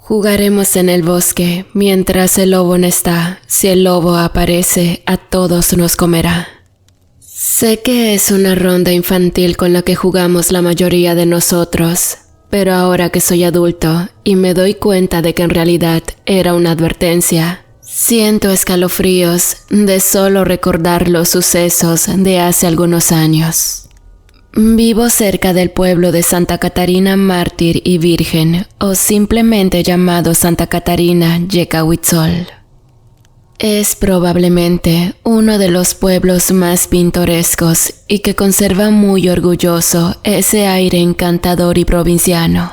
Jugaremos en el bosque, mientras el lobo no está. Si el lobo aparece, a todos nos comerá. Sé que es una ronda infantil con la que jugamos la mayoría de nosotros, pero ahora que soy adulto y me doy cuenta de que en realidad era una advertencia, siento escalofríos de solo recordar los sucesos de hace algunos años. Vivo cerca del pueblo de Santa Catarina Mártir y Virgen, o simplemente llamado Santa Catarina Yecahuitzol. Es probablemente uno de los pueblos más pintorescos y que conserva muy orgulloso ese aire encantador y provinciano.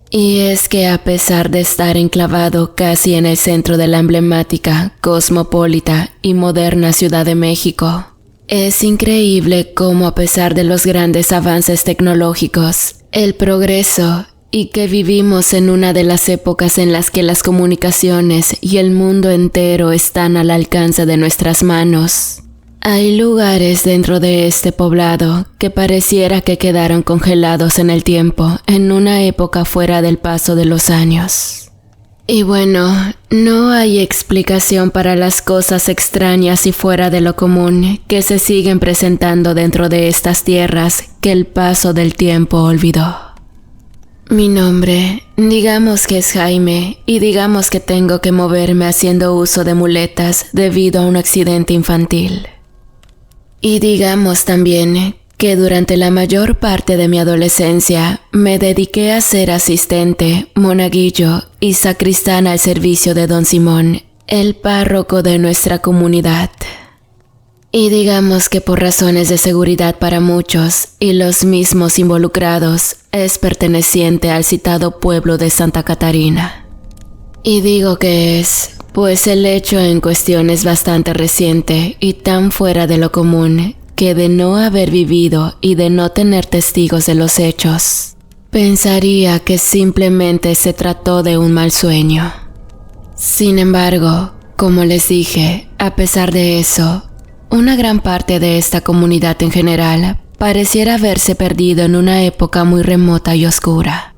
Y es que a pesar de estar enclavado casi en el centro de la emblemática, cosmopolita y moderna Ciudad de México, es increíble cómo a pesar de los grandes avances tecnológicos, el progreso y que vivimos en una de las épocas en las que las comunicaciones y el mundo entero están al alcance de nuestras manos, hay lugares dentro de este poblado que pareciera que quedaron congelados en el tiempo en una época fuera del paso de los años. Y bueno, no hay explicación para las cosas extrañas y fuera de lo común que se siguen presentando dentro de estas tierras que el paso del tiempo olvidó. Mi nombre, digamos que es Jaime, y digamos que tengo que moverme haciendo uso de muletas debido a un accidente infantil. Y digamos también que durante la mayor parte de mi adolescencia me dediqué a ser asistente, monaguillo y sacristán al servicio de Don Simón, el párroco de nuestra comunidad. Y digamos que por razones de seguridad para muchos y los mismos involucrados, es perteneciente al citado pueblo de Santa Catarina. Y digo que es, pues el hecho en cuestión es bastante reciente y tan fuera de lo común, que de no haber vivido y de no tener testigos de los hechos, pensaría que simplemente se trató de un mal sueño. Sin embargo, como les dije, a pesar de eso, una gran parte de esta comunidad en general pareciera haberse perdido en una época muy remota y oscura.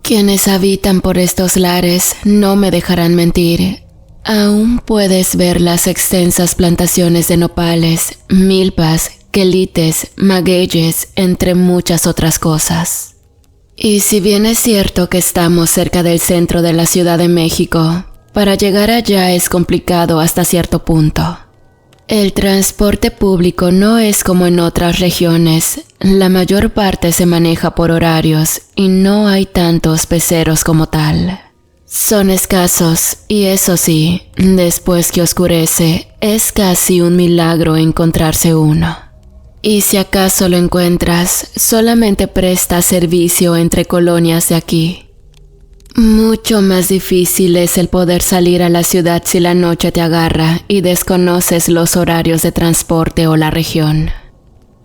Quienes habitan por estos lares no me dejarán mentir. Aún puedes ver las extensas plantaciones de nopales, milpas, quelites, magueyes, entre muchas otras cosas. Y si bien es cierto que estamos cerca del centro de la Ciudad de México, para llegar allá es complicado hasta cierto punto. El transporte público no es como en otras regiones, la mayor parte se maneja por horarios y no hay tantos peceros como tal. Son escasos y eso sí, después que oscurece, es casi un milagro encontrarse uno. Y si acaso lo encuentras, solamente presta servicio entre colonias de aquí. Mucho más difícil es el poder salir a la ciudad si la noche te agarra y desconoces los horarios de transporte o la región.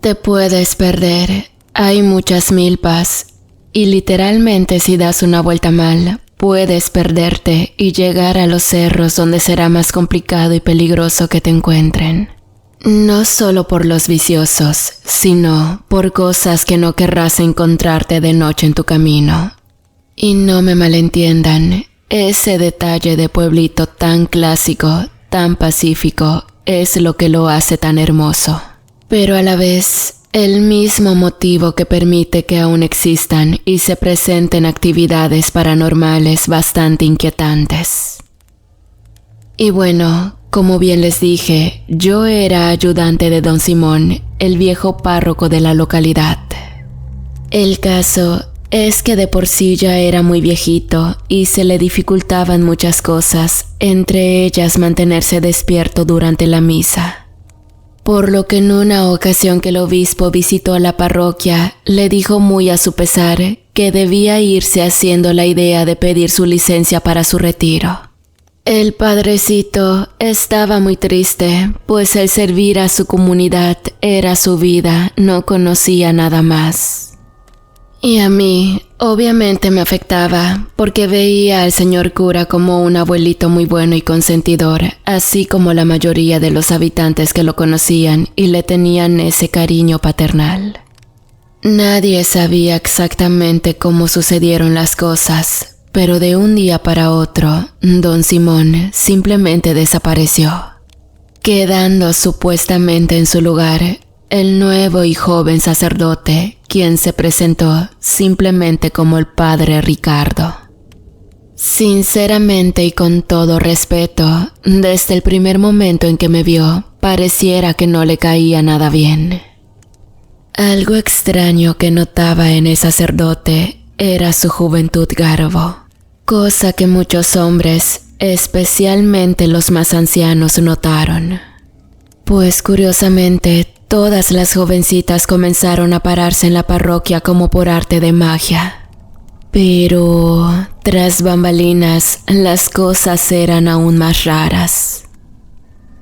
Te puedes perder, hay muchas milpas, y literalmente si das una vuelta mal, puedes perderte y llegar a los cerros donde será más complicado y peligroso que te encuentren. No solo por los viciosos, sino por cosas que no querrás encontrarte de noche en tu camino. Y no me malentiendan, ese detalle de pueblito tan clásico, tan pacífico, es lo que lo hace tan hermoso. Pero a la vez, el mismo motivo que permite que aún existan y se presenten actividades paranormales bastante inquietantes. Y bueno, como bien les dije, yo era ayudante de Don Simón, el viejo párroco de la localidad. El caso es que de por sí ya era muy viejito y se le dificultaban muchas cosas, entre ellas mantenerse despierto durante la misa. Por lo que en una ocasión que el obispo visitó a la parroquia, le dijo muy a su pesar que debía irse haciendo la idea de pedir su licencia para su retiro. El padrecito estaba muy triste, pues el servir a su comunidad era su vida, no conocía nada más. Y a mí, obviamente me afectaba, porque veía al señor cura como un abuelito muy bueno y consentidor, así como la mayoría de los habitantes que lo conocían y le tenían ese cariño paternal. Nadie sabía exactamente cómo sucedieron las cosas, pero de un día para otro, don Simón simplemente desapareció, quedando supuestamente en su lugar el nuevo y joven sacerdote, quien se presentó simplemente como el padre Ricardo. Sinceramente y con todo respeto, desde el primer momento en que me vio, pareciera que no le caía nada bien. Algo extraño que notaba en el sacerdote era su juventud garbo, cosa que muchos hombres, especialmente los más ancianos, notaron. Pues curiosamente, todas las jovencitas comenzaron a pararse en la parroquia como por arte de magia. Pero, tras bambalinas, las cosas eran aún más raras.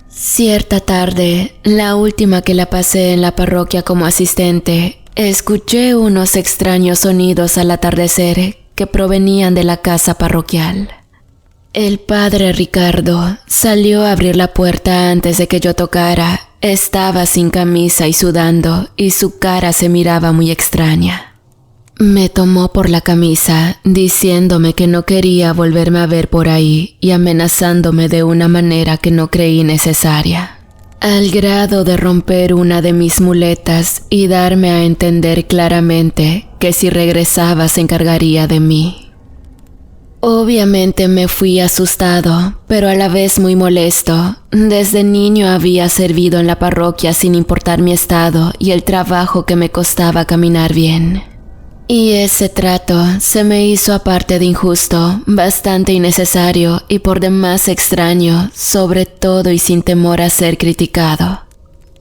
Cierta tarde, la última que la pasé en la parroquia como asistente, escuché unos extraños sonidos al atardecer que provenían de la casa parroquial. El padre Ricardo salió a abrir la puerta antes de que yo tocara. Estaba sin camisa y sudando, y su cara se miraba muy extraña. Me tomó por la camisa, diciéndome que no quería volverme a ver por ahí y amenazándome de una manera que no creí necesaria, al grado de romper una de mis muletas y darme a entender claramente que si regresaba se encargaría de mí. Obviamente me fui asustado, pero a la vez muy molesto. Desde niño había servido en la parroquia sin importar mi estado y el trabajo que me costaba caminar bien. Y ese trato se me hizo, aparte de injusto, bastante innecesario y por demás extraño, sobre todo y sin temor a ser criticado.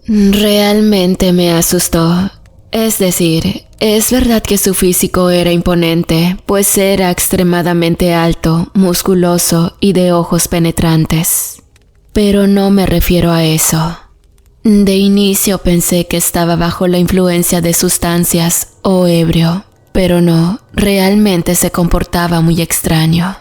Realmente me asustó. Es decir, es verdad que su físico era imponente, pues era extremadamente alto, musculoso y de ojos penetrantes. Pero no me refiero a eso. De inicio pensé que estaba bajo la influencia de sustancias o ebrio. Pero no, realmente se comportaba muy extraño.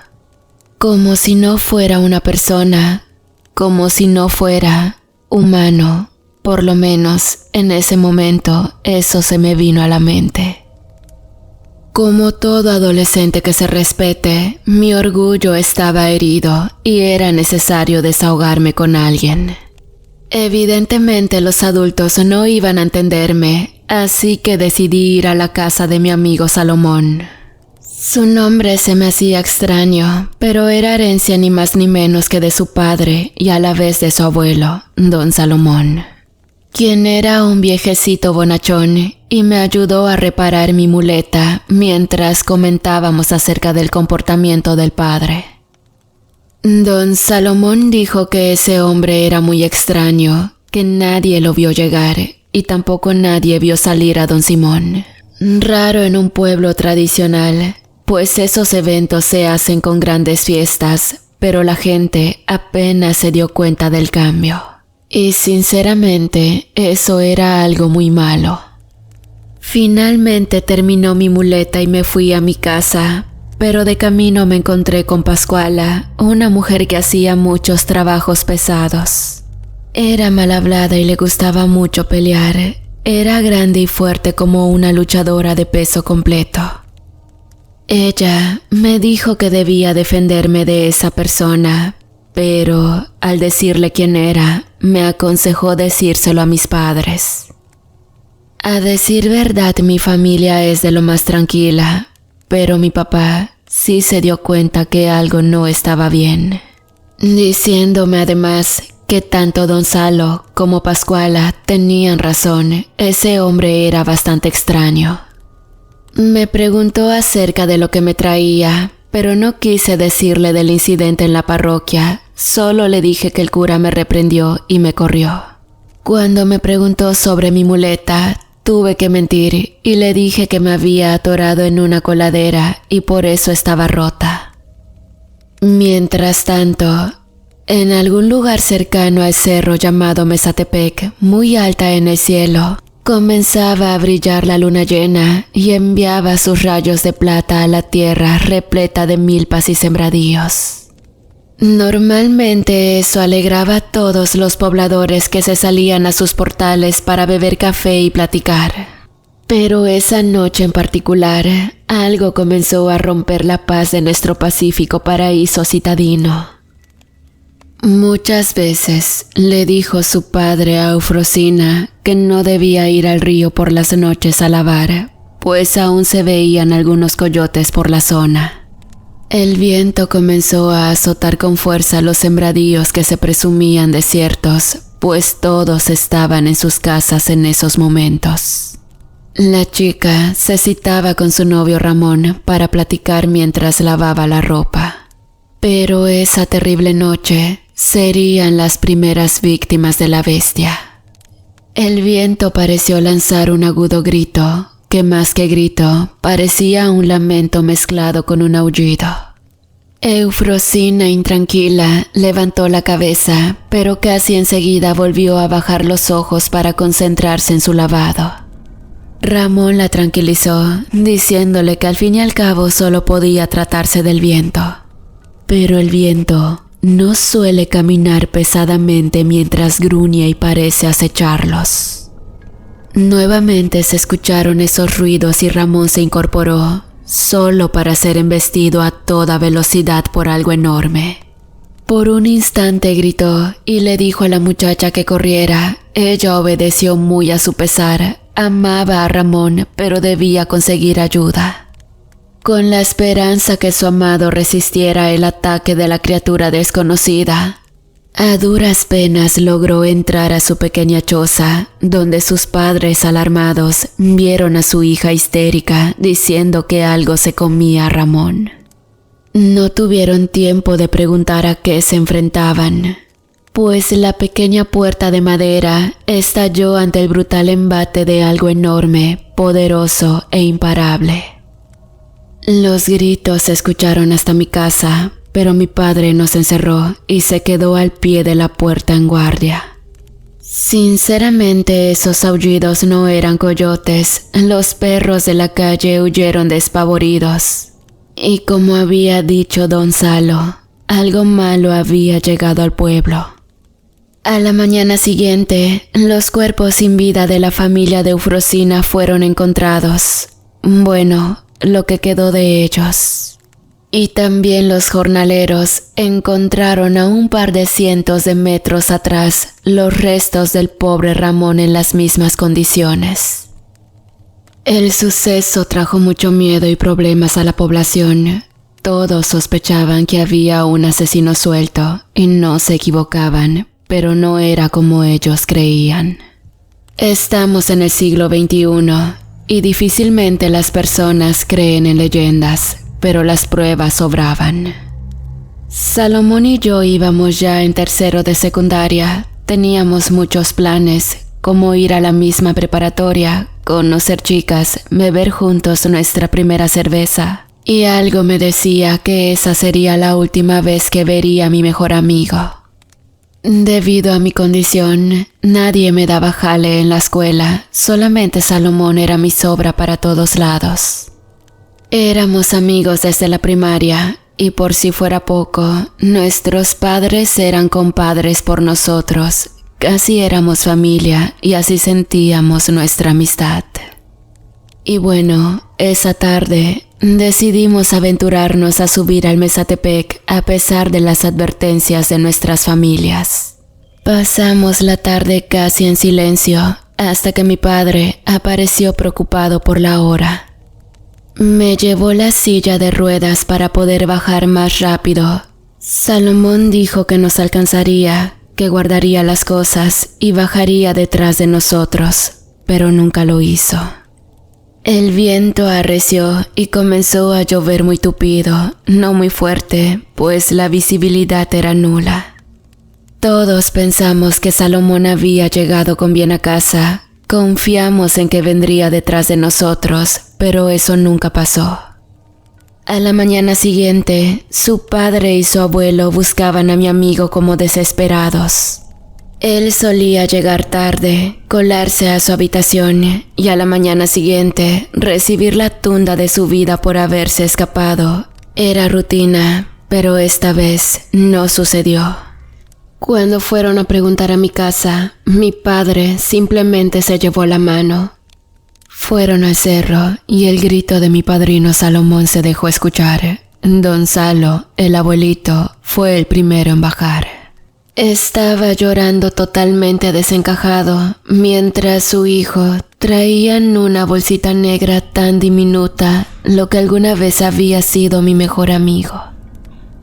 Como si no fuera una persona, como si no fuera humano. Por lo menos, en ese momento, eso se me vino a la mente. Como todo adolescente que se respete, mi orgullo estaba herido y era necesario desahogarme con alguien. Evidentemente los adultos no iban a entenderme, así que decidí ir a la casa de mi amigo Salomón. Su nombre se me hacía extraño, pero era herencia ni más ni menos que de su padre y a la vez de su abuelo, don Salomón, quien era un viejecito bonachón y me ayudó a reparar mi muleta mientras comentábamos acerca del comportamiento del padre. Don Salomón dijo que ese hombre era muy extraño, que nadie lo vio llegar y tampoco nadie vio salir a don Simón. Raro en un pueblo tradicional, pues esos eventos se hacen con grandes fiestas, pero la gente apenas se dio cuenta del cambio. Y sinceramente, eso era algo muy malo. Finalmente terminó mi muleta y me fui a mi casa. Pero de camino me encontré con Pascuala, una mujer que hacía muchos trabajos pesados. Era mal hablada y le gustaba mucho pelear. Era grande y fuerte como una luchadora de peso completo. Ella me dijo que debía defenderme de esa persona, pero al decirle quién era, me aconsejó decírselo a mis padres. A decir verdad, mi familia es de lo más tranquila. Pero mi papá sí se dio cuenta que algo no estaba bien, diciéndome además que tanto don Salo como Pascuala tenían razón, ese hombre era bastante extraño. Me preguntó acerca de lo que me traía, pero no quise decirle del incidente en la parroquia, solo le dije que el cura me reprendió y me corrió. Cuando me preguntó sobre mi muleta, tuve que mentir y le dije que me había atorado en una coladera y por eso estaba rota. Mientras tanto, en algún lugar cercano al cerro llamado Mesatepec, muy alta en el cielo, comenzaba a brillar la luna llena y enviaba sus rayos de plata a la tierra repleta de milpas y sembradíos. Normalmente eso alegraba a todos los pobladores que se salían a sus portales para beber café y platicar. Pero esa noche en particular, algo comenzó a romper la paz de nuestro pacífico paraíso citadino. Muchas veces le dijo su padre a Eufrosina que no debía ir al río por las noches a lavar, pues aún se veían algunos coyotes por la zona. El viento comenzó a azotar con fuerza los sembradíos que se presumían desiertos, pues todos estaban en sus casas en esos momentos. La chica se citaba con su novio Ramón para platicar mientras lavaba la ropa. Pero esa terrible noche serían las primeras víctimas de la bestia. El viento pareció lanzar un agudo grito, que más que grito, parecía un lamento mezclado con un aullido. Eufrosina, intranquila, levantó la cabeza, pero casi enseguida volvió a bajar los ojos para concentrarse en su lavado. Ramón la tranquilizó, diciéndole que al fin y al cabo solo podía tratarse del viento. Pero el viento no suele caminar pesadamente mientras gruñe y parece acecharlos. Nuevamente se escucharon esos ruidos y Ramón se incorporó, solo para ser embestido a toda velocidad por algo enorme. Por un instante gritó y le dijo a la muchacha que corriera. Ella obedeció muy a su pesar. Amaba a Ramón, pero debía conseguir ayuda. Con la esperanza que su amado resistiera el ataque de la criatura desconocida, a duras penas logró entrar a su pequeña choza, donde sus padres alarmados vieron a su hija histérica diciendo que algo se comía a Ramón. No tuvieron tiempo de preguntar a qué se enfrentaban, pues la pequeña puerta de madera estalló ante el brutal embate de algo enorme, poderoso e imparable. Los gritos se escucharon hasta mi casa, pero mi padre nos encerró y se quedó al pie de la puerta en guardia. Sinceramente, esos aullidos no eran coyotes. Los perros de la calle huyeron despavoridos. Y como había dicho don Salo, algo malo había llegado al pueblo. A la mañana siguiente, los cuerpos sin vida de la familia de Eufrosina fueron encontrados. Bueno, lo que quedó de ellos. Y también los jornaleros encontraron a un par de cientos de metros atrás los restos del pobre Ramón en las mismas condiciones. El suceso trajo mucho miedo y problemas a la población. Todos sospechaban que había un asesino suelto y no se equivocaban, pero no era como ellos creían. Estamos en el siglo XXI y difícilmente las personas creen en leyendas, pero las pruebas sobraban. Salomón y yo íbamos ya en tercero de secundaria. Teníamos muchos planes, como ir a la misma preparatoria, conocer chicas, beber juntos nuestra primera cerveza. Y algo me decía que esa sería la última vez que vería a mi mejor amigo. Debido a mi condición, nadie me daba jale en la escuela, solamente Salomón era mi sobra para todos lados. Éramos amigos desde la primaria, y por si fuera poco, nuestros padres eran compadres por nosotros, casi éramos familia y así sentíamos nuestra amistad. Y bueno, esa tarde decidimos aventurarnos a subir al Mezatepec a pesar de las advertencias de nuestras familias. Pasamos la tarde casi en silencio hasta que mi padre apareció preocupado por la hora. Me llevó la silla de ruedas para poder bajar más rápido. Salomón dijo que nos alcanzaría, que guardaría las cosas y bajaría detrás de nosotros, pero nunca lo hizo. El viento arreció y comenzó a llover muy tupido, no muy fuerte, pues la visibilidad era nula. Todos pensamos que Salomón había llegado con bien a casa. Confiamos en que vendría detrás de nosotros, pero eso nunca pasó. A la mañana siguiente, su padre y su abuelo buscaban a mi amigo como desesperados. Él solía llegar tarde, colarse a su habitación y a la mañana siguiente recibir la tunda de su vida por haberse escapado. Era rutina, pero esta vez no sucedió. Cuando fueron a preguntar a mi casa, mi padre simplemente se llevó la mano. Fueron al cerro y el grito de mi padrino Salomón se dejó escuchar. Don Salo, el abuelito, fue el primero en bajar. Estaba llorando totalmente desencajado, mientras su hijo traía en una bolsita negra tan diminuta lo que alguna vez había sido mi mejor amigo.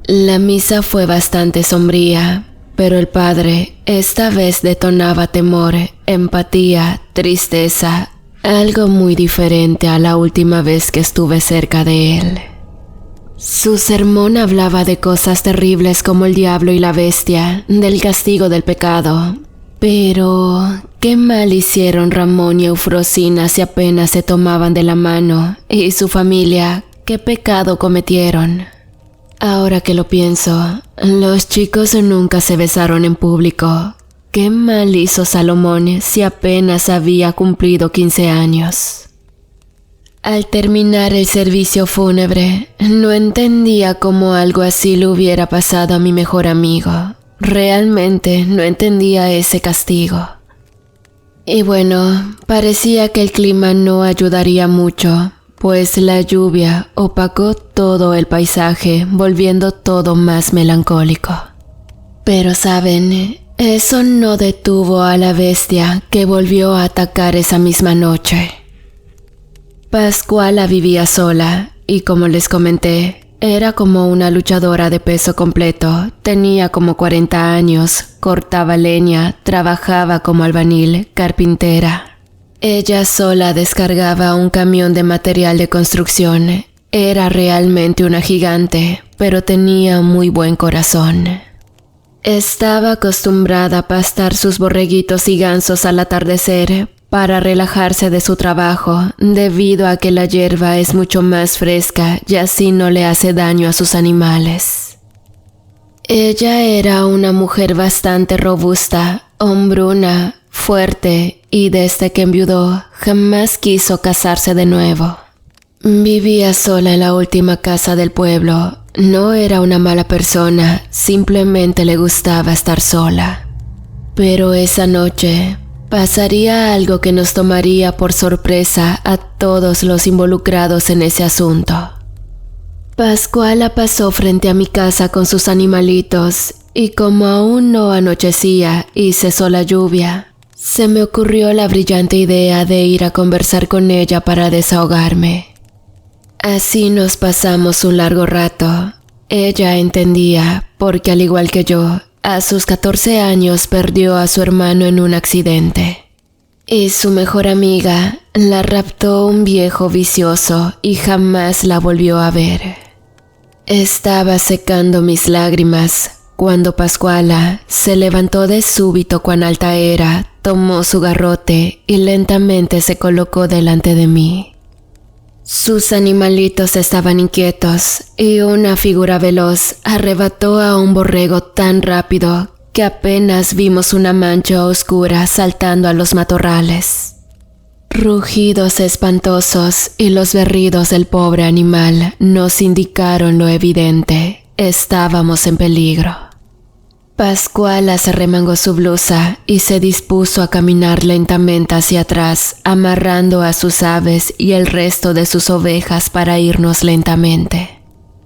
La misa fue bastante sombría, pero el padre esta vez detonaba temor, empatía, tristeza, algo muy diferente a la última vez que estuve cerca de él. Su sermón hablaba de cosas terribles como el diablo y la bestia, del castigo del pecado. Pero, ¿qué mal hicieron Ramón y Eufrosina si apenas se tomaban de la mano? Y su familia, ¿qué pecado cometieron? Ahora que lo pienso, los chicos nunca se besaron en público. ¿Qué mal hizo Salomón si apenas había cumplido 15 años? Al terminar el servicio fúnebre, no entendía cómo algo así le hubiera pasado a mi mejor amigo. Realmente no entendía ese castigo. Y bueno, parecía que el clima no ayudaría mucho, pues la lluvia opacó todo el paisaje, volviendo todo más melancólico. Pero saben, eso no detuvo a la bestia que volvió a atacar esa misma noche. Pascuala vivía sola y, como les comenté, era como una luchadora de peso completo. Tenía como 40 años, cortaba leña, trabajaba como albañil, carpintera. Ella sola descargaba un camión de material de construcción. Era realmente una gigante, pero tenía muy buen corazón. Estaba acostumbrada a pastar sus borreguitos y gansos al atardecer para relajarse de su trabajo, debido a que la hierba es mucho más fresca y así no le hace daño a sus animales. Ella era una mujer bastante robusta, hombruna, fuerte, y desde que enviudó jamás quiso casarse de nuevo. Vivía sola en la última casa del pueblo. No era una mala persona, simplemente le gustaba estar sola. Pero esa noche pasaría algo que nos tomaría por sorpresa a todos los involucrados en ese asunto. Pascuala pasó frente a mi casa con sus animalitos y como aún no anochecía y cesó la lluvia, se me ocurrió la brillante idea de ir a conversar con ella para desahogarme. Así nos pasamos un largo rato. Ella entendía, porque al igual que yo, a sus 14 años perdió a su hermano en un accidente. Y su mejor amiga la raptó un viejo vicioso y jamás la volvió a ver. Estaba secando mis lágrimas cuando Pascuala se levantó de súbito cuán alta era, tomó su garrote y lentamente se colocó delante de mí. Sus animalitos estaban inquietos y una figura veloz arrebató a un borrego tan rápido que apenas vimos una mancha oscura saltando a los matorrales. Rugidos espantosos y los berridos del pobre animal nos indicaron lo evidente: estábamos en peligro. Pascuala se remangó su blusa y se dispuso a caminar lentamente hacia atrás, amarrando a sus aves y el resto de sus ovejas para irnos lentamente.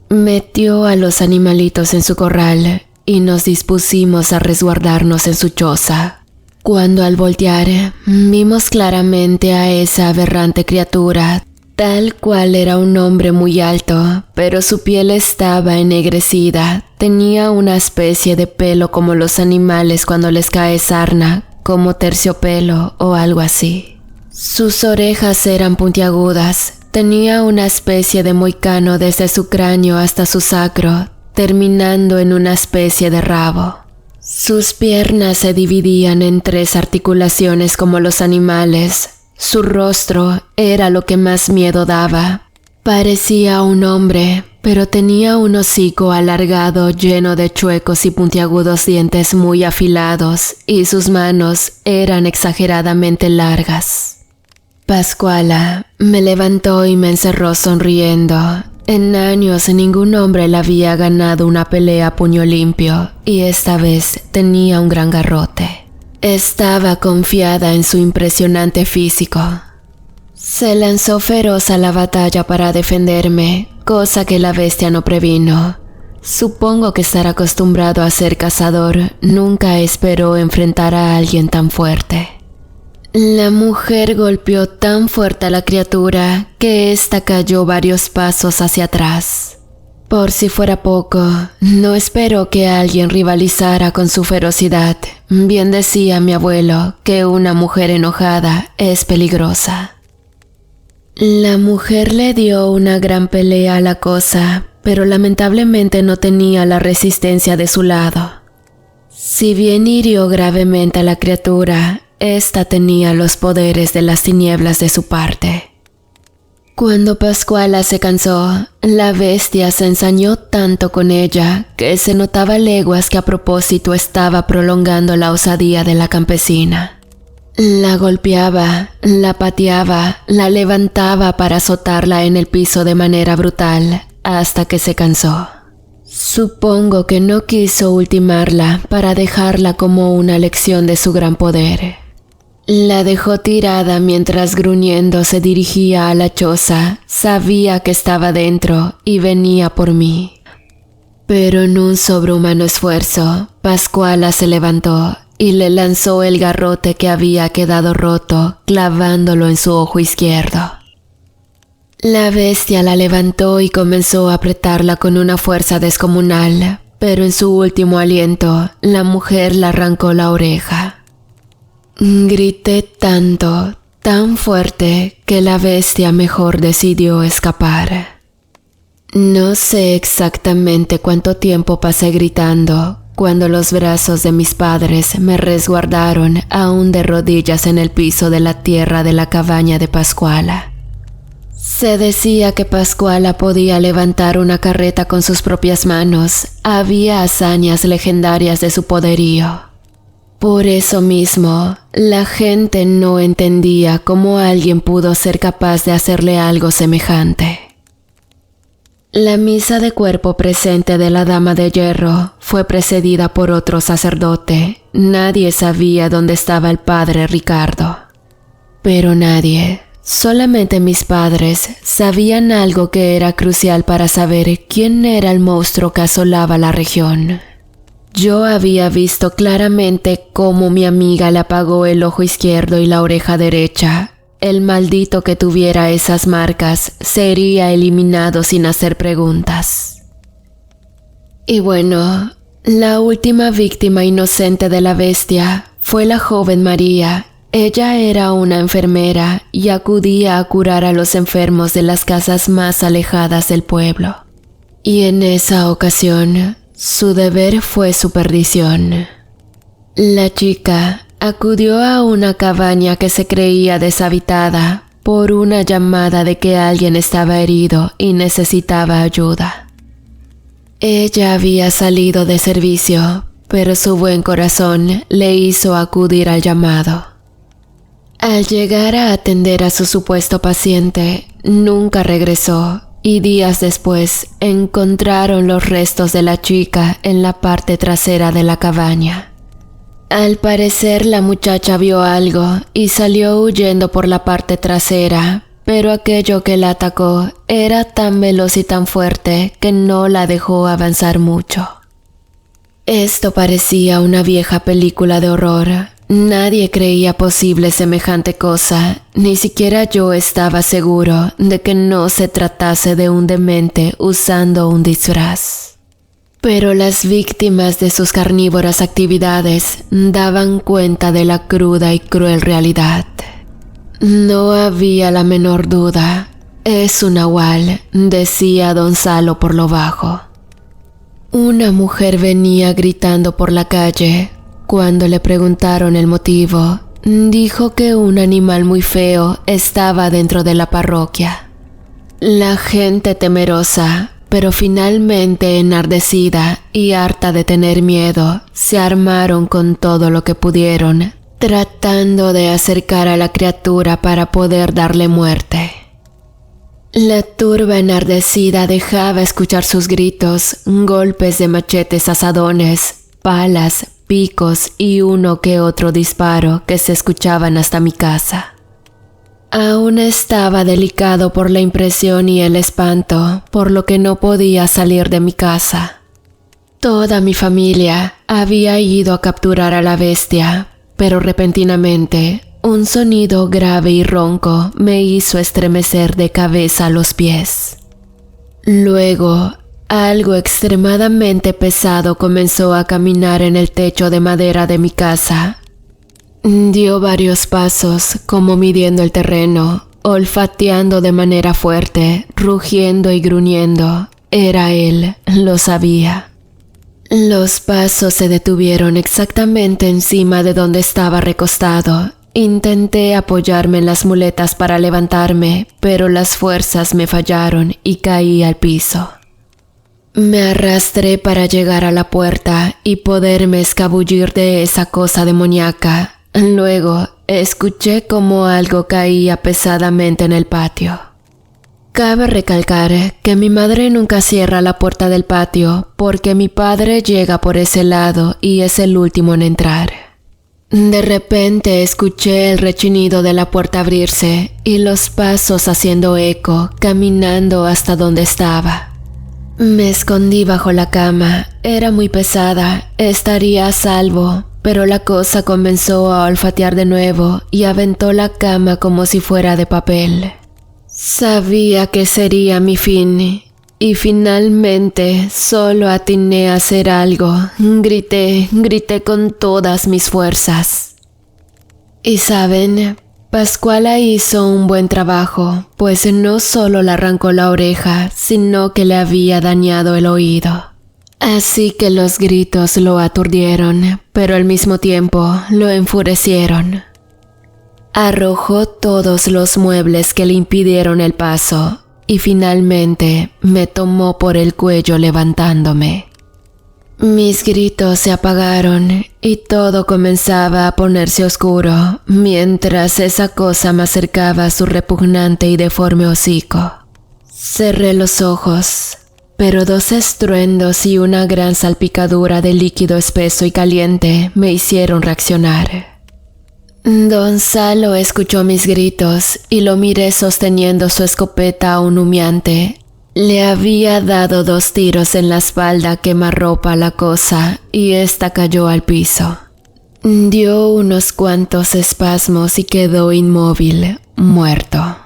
Metió a los animalitos en su corral y nos dispusimos a resguardarnos en su choza. Cuando al voltear, vimos claramente a esa aberrante criatura, tal cual era un hombre muy alto, pero su piel estaba ennegrecida. Tenía una especie de pelo como los animales cuando les cae sarna, como terciopelo o algo así. Sus orejas eran puntiagudas. Tenía una especie de moicano desde su cráneo hasta su sacro, terminando en una especie de rabo. Sus piernas se dividían en 3 articulaciones como los animales. Su rostro era lo que más miedo daba. Parecía un hombre, pero tenía un hocico alargado lleno de chuecos y puntiagudos dientes muy afilados, y sus manos eran exageradamente largas. Pascuala me levantó y me encerró sonriendo. En años ningún hombre le había ganado una pelea a puño limpio, y esta vez tenía un gran garrote. Estaba confiada en su impresionante físico. Se lanzó feroz a la batalla para defenderme, cosa que la bestia no previno. Supongo que estar acostumbrado a ser cazador, nunca esperó enfrentar a alguien tan fuerte. La mujer golpeó tan fuerte a la criatura que ésta cayó varios pasos hacia atrás. Por si fuera poco, no esperó que alguien rivalizara con su ferocidad. Bien decía mi abuelo que una mujer enojada es peligrosa. La mujer le dio una gran pelea a la cosa, pero lamentablemente no tenía la resistencia de su lado. Si bien hirió gravemente a la criatura, ésta tenía los poderes de las tinieblas de su parte. Cuando Pascuala se cansó, la bestia se ensañó tanto con ella que se notaba a leguas que a propósito estaba prolongando la osadía de la campesina. La golpeaba, la pateaba, la levantaba para azotarla en el piso de manera brutal, hasta que se cansó. Supongo que no quiso ultimarla para dejarla como una lección de su gran poder. La dejó tirada mientras gruñendo se dirigía a la choza. Sabía que estaba dentro y venía por mí. Pero en un sobrehumano esfuerzo, Pascuala se levantó y le lanzó el garrote que había quedado roto, clavándolo en su ojo izquierdo. La bestia la levantó y comenzó a apretarla con una fuerza descomunal, pero en su último aliento, la mujer le arrancó la oreja. Grité tanto, tan fuerte, que la bestia mejor decidió escapar. No sé exactamente cuánto tiempo pasé gritando, cuando los brazos de mis padres me resguardaron aún de rodillas en el piso de la tierra de la cabaña de Pascuala. Se decía que Pascuala podía levantar una carreta con sus propias manos. Había hazañas legendarias de su poderío. Por eso mismo, la gente no entendía cómo alguien pudo ser capaz de hacerle algo semejante. La misa de cuerpo presente de la Dama de Hierro fue precedida por otro sacerdote. Nadie sabía dónde estaba el padre Ricardo. Pero nadie, solamente mis padres, sabían algo que era crucial para saber quién era el monstruo que asolaba la región. Yo había visto claramente cómo mi amiga le apagó el ojo izquierdo y la oreja derecha. El maldito que tuviera esas marcas sería eliminado sin hacer preguntas. Y bueno, la última víctima inocente de la bestia fue la joven María. Ella era una enfermera y acudía a curar a los enfermos de las casas más alejadas del pueblo. Y en esa ocasión, su deber fue su perdición. La chica acudió a una cabaña que se creía deshabitada por una llamada de que alguien estaba herido y necesitaba ayuda. Ella había salido de servicio, pero su buen corazón le hizo acudir al llamado. Al llegar a atender a su supuesto paciente, nunca regresó. Y días después encontraron los restos de la chica en la parte trasera de la cabaña. Al parecer la muchacha vio algo y salió huyendo por la parte trasera, pero aquello que la atacó era tan veloz y tan fuerte que no la dejó avanzar mucho. Esto parecía una vieja película de horror. Nadie creía posible semejante cosa, ni siquiera yo estaba seguro de que no se tratase de un demente usando un disfraz. Pero las víctimas de sus carnívoras actividades daban cuenta de la cruda y cruel realidad. No había la menor duda. Es un nahual, decía don Salo por lo bajo. Una mujer venía gritando por la calle. Cuando le preguntaron el motivo, dijo que un animal muy feo estaba dentro de la parroquia. La gente temerosa, pero finalmente enardecida y harta de tener miedo, se armaron con todo lo que pudieron, tratando de acercar a la criatura para poder darle muerte. La turba enardecida dejaba escuchar sus gritos, golpes de machetes asadones, palas, picos y uno que otro disparo que se escuchaban hasta mi casa. Aún estaba delicado por la impresión y el espanto, por lo que no podía salir de mi casa. Toda mi familia había ido a capturar a la bestia, pero repentinamente un sonido grave y ronco me hizo estremecer de cabeza a los pies. Luego, algo extremadamente pesado comenzó a caminar en el techo de madera de mi casa. Dio varios pasos, como midiendo el terreno, olfateando de manera fuerte, rugiendo y gruñendo. Era él, lo sabía. Los pasos se detuvieron exactamente encima de donde estaba recostado. Intenté apoyarme en las muletas para levantarme, pero las fuerzas me fallaron y caí al piso. Me arrastré para llegar a la puerta y poderme escabullir de esa cosa demoníaca. Luego, escuché como algo caía pesadamente en el patio. Cabe recalcar que mi madre nunca cierra la puerta del patio porque mi padre llega por ese lado y es el último en entrar. De repente escuché el rechinido de la puerta abrirse y los pasos haciendo eco, caminando hasta donde estaba. Me escondí bajo la cama, era muy pesada, estaría a salvo, pero la cosa comenzó a olfatear de nuevo y aventó la cama como si fuera de papel. Sabía que sería mi fin, y finalmente solo atiné a hacer algo. Grité con todas mis fuerzas. Y saben, Pascuala hizo un buen trabajo, pues no solo le arrancó la oreja, sino que le había dañado el oído. Así que los gritos lo aturdieron, pero al mismo tiempo lo enfurecieron. Arrojó todos los muebles que le impidieron el paso y finalmente me tomó por el cuello levantándome. Mis gritos se apagaron y todo comenzaba a ponerse oscuro mientras esa cosa me acercaba a su repugnante y deforme hocico. Cerré los ojos, pero dos estruendos y una gran salpicadura de líquido espeso y caliente me hicieron reaccionar. Don Salo escuchó mis gritos y lo miré sosteniendo su escopeta aún humeante. Le había dado 2 tiros en la espalda quemarropa a la cosa y ésta cayó al piso. Dio unos cuantos espasmos y quedó inmóvil, muerto.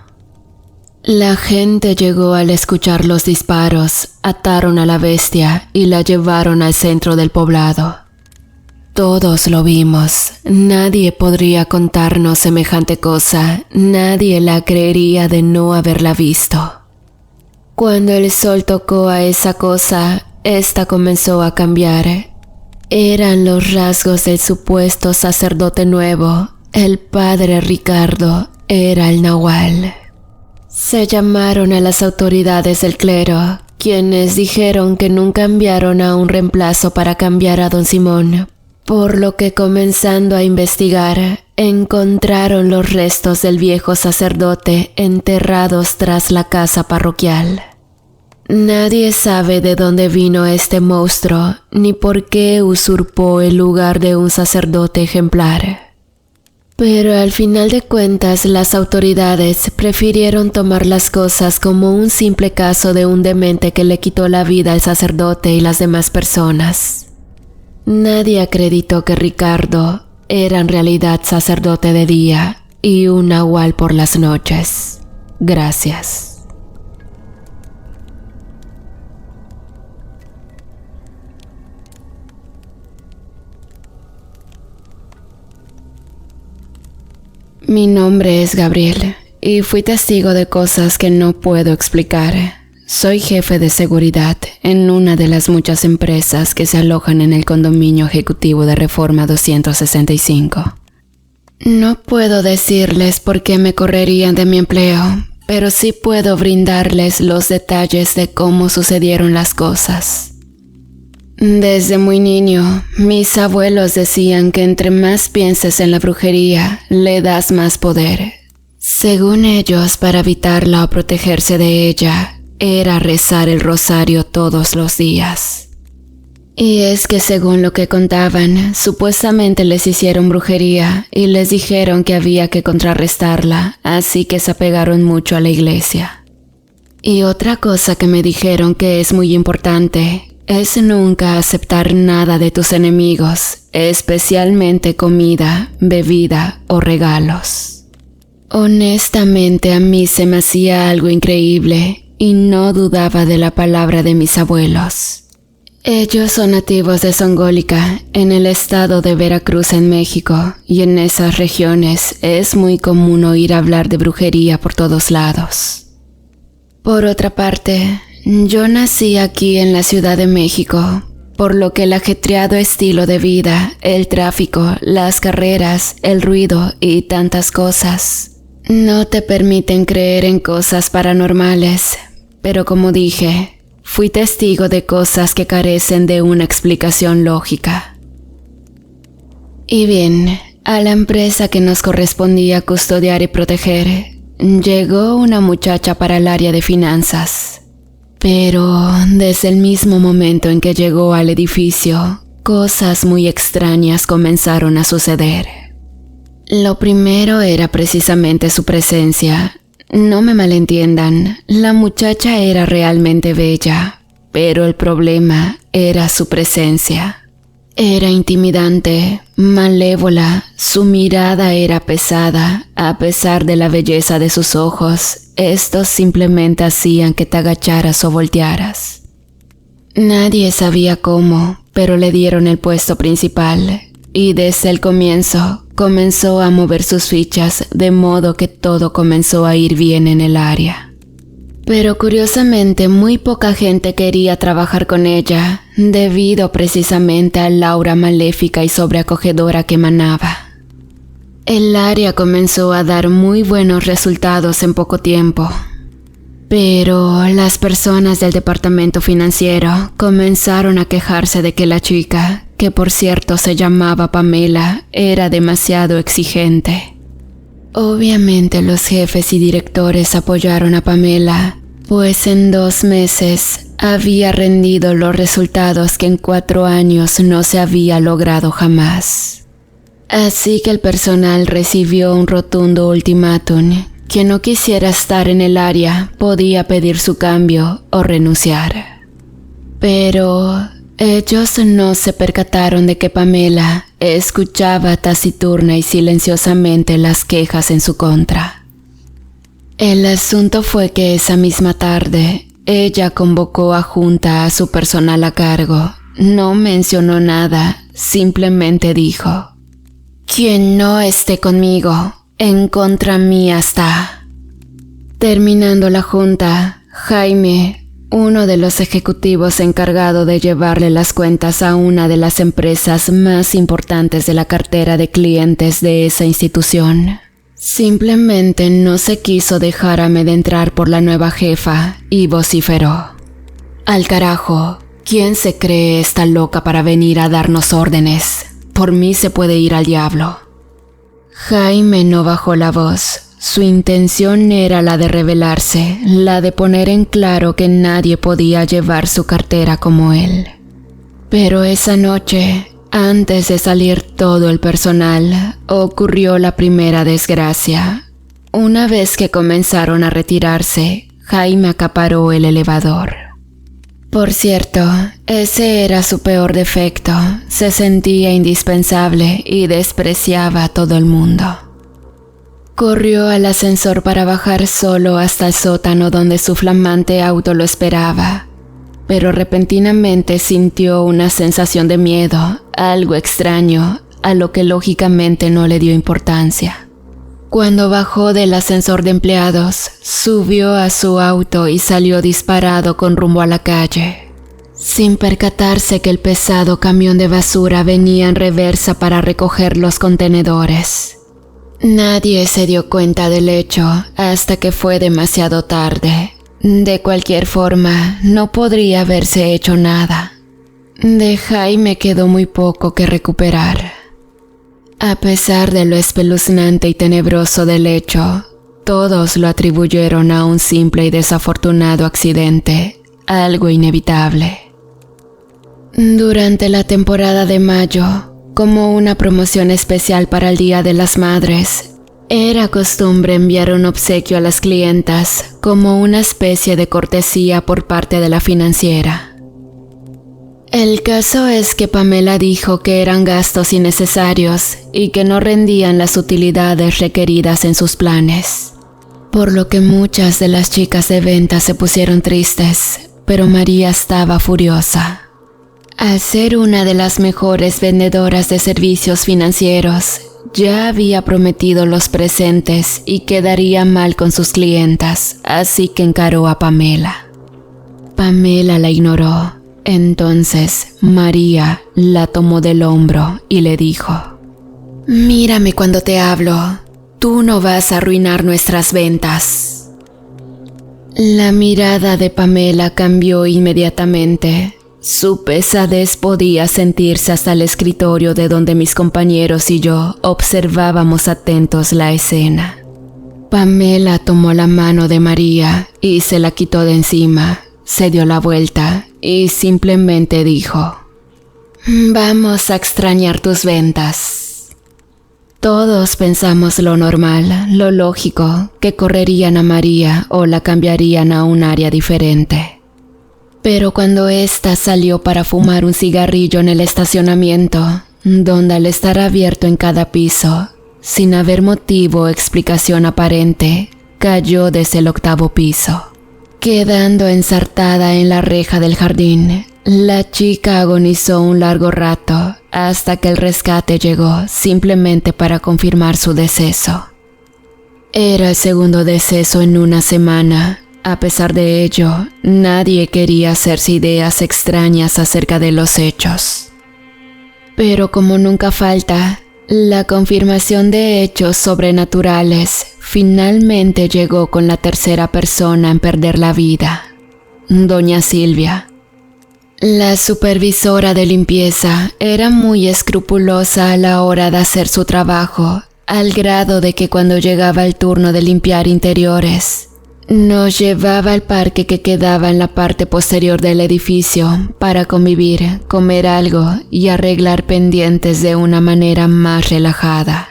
La gente llegó al escuchar los disparos, ataron a la bestia y la llevaron al centro del poblado. Todos lo vimos, nadie podría contarnos semejante cosa, nadie la creería de no haberla visto. Cuando el sol tocó a esa cosa, esta comenzó a cambiar. Eran los rasgos del supuesto sacerdote nuevo, el padre Ricardo, era el Nahual. Se llamaron a las autoridades del clero, quienes dijeron que nunca enviaron a un reemplazo para cambiar a don Simón, por lo que comenzando a investigar, encontraron los restos del viejo sacerdote enterrados tras la casa parroquial. Nadie sabe de dónde vino este monstruo, ni por qué usurpó el lugar de un sacerdote ejemplar. Pero al final de cuentas las autoridades prefirieron tomar las cosas como un simple caso de un demente que le quitó la vida al sacerdote y las demás personas. Nadie acreditó que Ricardo era en realidad sacerdote de día y un nahual por las noches. Gracias. Mi nombre es Gabriel y fui testigo de cosas que no puedo explicar. Soy jefe de seguridad en una de las muchas empresas que se alojan en el condominio ejecutivo de Reforma 265. No puedo decirles por qué me correrían de mi empleo, pero sí puedo brindarles los detalles de cómo sucedieron las cosas. Desde muy niño, mis abuelos decían que entre más pienses en la brujería, le das más poder. Según ellos, para evitarla o protegerse de ella, era rezar el rosario todos los días. Y es que según lo que contaban, supuestamente les hicieron brujería y les dijeron que había que contrarrestarla, así que se apegaron mucho a la iglesia. Y otra cosa que me dijeron que es muy importante es nunca aceptar nada de tus enemigos, especialmente comida, bebida o regalos. Honestamente a mí se me hacía algo increíble y no dudaba de la palabra de mis abuelos. Ellos son nativos de Zongólica, en el estado de Veracruz en México, y en esas regiones es muy común oír hablar de brujería por todos lados. Por otra parte, yo nací aquí en la Ciudad de México, por lo que el ajetreado estilo de vida, el tráfico, las carreras, el ruido y tantas cosas no te permiten creer en cosas paranormales, pero como dije, fui testigo de cosas que carecen de una explicación lógica. Y bien, a la empresa que nos correspondía custodiar y proteger, llegó una muchacha para el área de finanzas. Pero desde el mismo momento en que llegó al edificio, cosas muy extrañas comenzaron a suceder. Lo primero era precisamente su presencia. No me malentiendan, la muchacha era realmente bella, pero el problema era su presencia. Era intimidante, malévola, su mirada era pesada, a pesar de la belleza de sus ojos, estos simplemente hacían que te agacharas o voltearas. Nadie sabía cómo, pero le dieron el puesto principal, y desde el comienzo comenzó a mover sus fichas de modo que todo comenzó a ir bien en el área. Pero curiosamente muy poca gente quería trabajar con ella, debido precisamente al aura maléfica y sobreacogedora que emanaba. El área comenzó a dar muy buenos resultados en poco tiempo. Pero las personas del departamento financiero comenzaron a quejarse de que la chica, que por cierto se llamaba Pamela, era demasiado exigente. Obviamente los jefes y directores apoyaron a Pamela, pues en 2 meses había rendido los resultados que en 4 años no se había logrado jamás. Así que el personal recibió un rotundo ultimátum. Quien no quisiera estar en el área podía pedir su cambio o renunciar. Pero ellos no se percataron de que Pamela escuchaba taciturna y silenciosamente las quejas en su contra. El asunto fue que esa misma tarde, ella convocó a junta a su personal a cargo. No mencionó nada, simplemente dijo: «Quien no esté conmigo, en contra mía está». Terminando la junta, Jaime, uno de los ejecutivos encargado de llevarle las cuentas a una de las empresas más importantes de la cartera de clientes de esa institución, simplemente no se quiso dejar amedrentar por la nueva jefa y vociferó: «Al carajo, ¿quién se cree esta loca para venir a darnos órdenes? Por mí se puede ir al diablo». Jaime no bajó la voz. Su intención era la de rebelarse, la de poner en claro que nadie podía llevar su cartera como él. Pero esa noche, antes de salir todo el personal, ocurrió la primera desgracia. Una vez que comenzaron a retirarse, Jaime acaparó el elevador. Por cierto, ese era su peor defecto. Se sentía indispensable y despreciaba a todo el mundo. Corrió al ascensor para bajar solo hasta el sótano donde su flamante auto lo esperaba, pero repentinamente sintió una sensación de miedo, algo extraño, a lo que lógicamente no le dio importancia. Cuando bajó del ascensor de empleados, subió a su auto y salió disparado con rumbo a la calle, sin percatarse que el pesado camión de basura venía en reversa para recoger los contenedores. Nadie se dio cuenta del hecho hasta que fue demasiado tarde. De cualquier forma, no podría haberse hecho nada. De Jaime quedó muy poco que recuperar. A pesar de lo espeluznante y tenebroso del hecho, todos lo atribuyeron a un simple y desafortunado accidente, algo inevitable. Durante la temporada de mayo, como una promoción especial para el Día de las Madres, era costumbre enviar un obsequio a las clientas como una especie de cortesía por parte de la financiera. El caso es que Pamela dijo que eran gastos innecesarios y que no rendían las utilidades requeridas en sus planes, por lo que muchas de las chicas de venta se pusieron tristes, pero María estaba furiosa. Al ser una de las mejores vendedoras de servicios financieros, ya había prometido los presentes y quedaría mal con sus clientas, así que encaró a Pamela. Pamela la ignoró. Entonces María la tomó del hombro y le dijo: «Mírame cuando te hablo, tú no vas a arruinar nuestras ventas». La mirada de Pamela cambió inmediatamente. Su pesadez podía sentirse hasta el escritorio de donde mis compañeros y yo observábamos atentos la escena. Pamela tomó la mano de María y se la quitó de encima, se dio la vuelta y simplemente dijo: «Vamos a extrañar tus ventas». Todos pensamos lo normal, lo lógico, que correrían a María o la cambiarían a un área diferente. Pero cuando ésta salió para fumar un cigarrillo en el estacionamiento, donde al estar abierto en cada piso, sin haber motivo o explicación aparente, cayó desde el 8º piso. Quedando ensartada en la reja del jardín, la chica agonizó un largo rato hasta que el rescate llegó simplemente para confirmar su deceso. Era el 2º deceso en una semana. A pesar de ello, nadie quería hacerse ideas extrañas acerca de los hechos. Pero como nunca falta, la confirmación de hechos sobrenaturales finalmente llegó con la 3ª persona en perder la vida, doña Silvia. La supervisora de limpieza era muy escrupulosa a la hora de hacer su trabajo, al grado de que cuando llegaba el turno de limpiar interiores, nos llevaba al parque que quedaba en la parte posterior del edificio para convivir, comer algo y arreglar pendientes de una manera más relajada.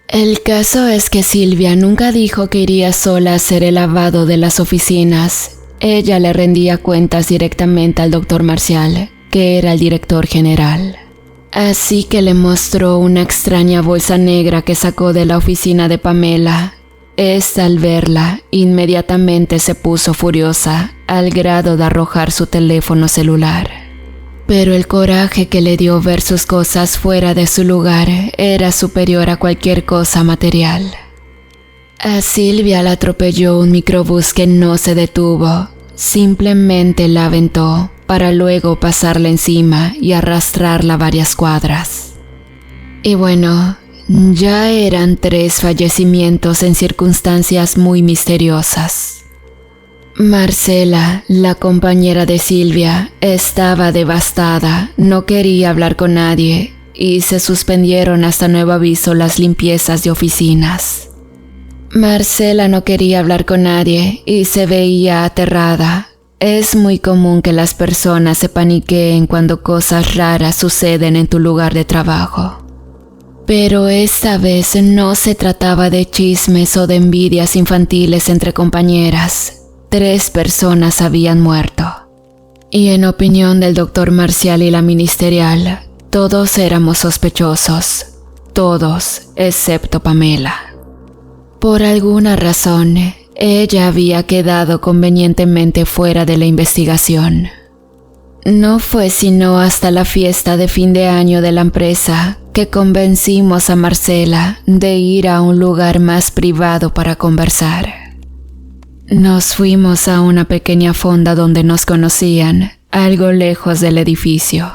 El caso es que Silvia nunca dijo que iría sola a hacer el lavado de las oficinas. Ella le rendía cuentas directamente al Dr. Marcial, que era el director general. Así que le mostró una extraña bolsa negra que sacó de la oficina de Pamela. Esta, al verla, inmediatamente se puso furiosa, al grado de arrojar su teléfono celular. Pero el coraje que le dio ver sus cosas fuera de su lugar era superior a cualquier cosa material. A Silvia la atropelló un microbús que no se detuvo, simplemente la aventó para luego pasarla encima y arrastrarla varias cuadras. Y bueno, ya eran 3 fallecimientos en circunstancias muy misteriosas. Marcela, la compañera de Silvia, estaba devastada, no quería hablar con nadie y se suspendieron hasta nuevo aviso las limpiezas de oficinas. Marcela no quería hablar con nadie y se veía aterrada. Es muy común que las personas se paniqueen cuando cosas raras suceden en tu lugar de trabajo. Pero esta vez no se trataba de chismes o de envidias infantiles entre compañeras. 3 personas habían muerto. Y en opinión del Dr. Marcial y la ministerial, todos éramos sospechosos. Todos, excepto Pamela. Por alguna razón, ella había quedado convenientemente fuera de la investigación. No fue sino hasta la fiesta de fin de año de la empresa que convencimos a Marcela de ir a un lugar más privado para conversar. Nos fuimos a una pequeña fonda donde nos conocían, algo lejos del edificio,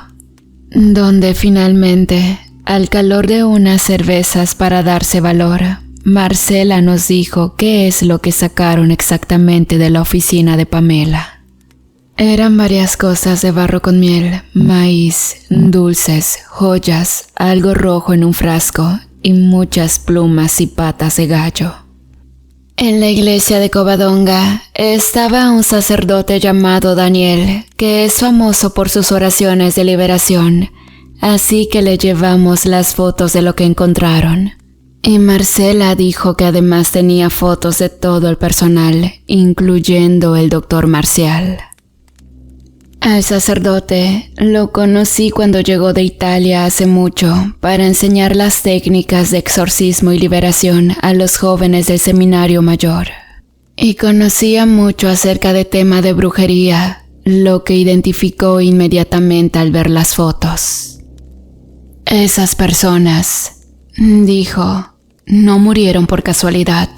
donde finalmente, al calor de unas cervezas para darse valor, Marcela nos dijo qué es lo que sacaron exactamente de la oficina de Pamela. Eran varias cosas de barro con miel, maíz, dulces, joyas, algo rojo en un frasco y muchas plumas y patas de gallo. En la iglesia de Covadonga estaba un sacerdote llamado Daniel, que es famoso por sus oraciones de liberación, así que le llevamos las fotos de lo que encontraron. Y Marcela dijo que además tenía fotos de todo el personal, incluyendo el doctor Marcial. Al sacerdote lo conocí cuando llegó de Italia hace mucho para enseñar las técnicas de exorcismo y liberación a los jóvenes del seminario mayor. Y conocía mucho acerca del tema de brujería, lo que identificó inmediatamente al ver las fotos. Esas personas, dijo, no murieron por casualidad.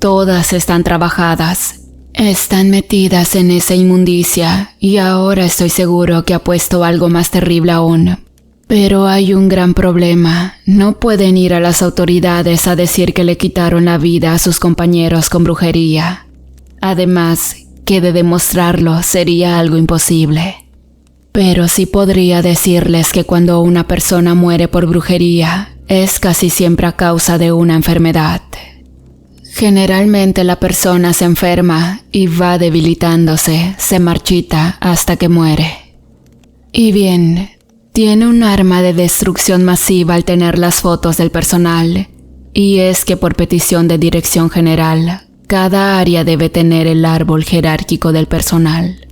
Todas están trabajadas. Están metidas en esa inmundicia y ahora estoy seguro que ha puesto algo más terrible aún. Pero hay un gran problema. No pueden ir a las autoridades a decir que le quitaron la vida a sus compañeros con brujería. Además, que de demostrarlo sería algo imposible. Pero sí podría decirles que cuando una persona muere por brujería, es casi siempre a causa de una enfermedad. Generalmente la persona se enferma y va debilitándose, se marchita hasta que muere. Y bien, tiene un arma de destrucción masiva al tener las fotos del personal, y es que por petición de dirección general, cada área debe tener el árbol jerárquico del personal.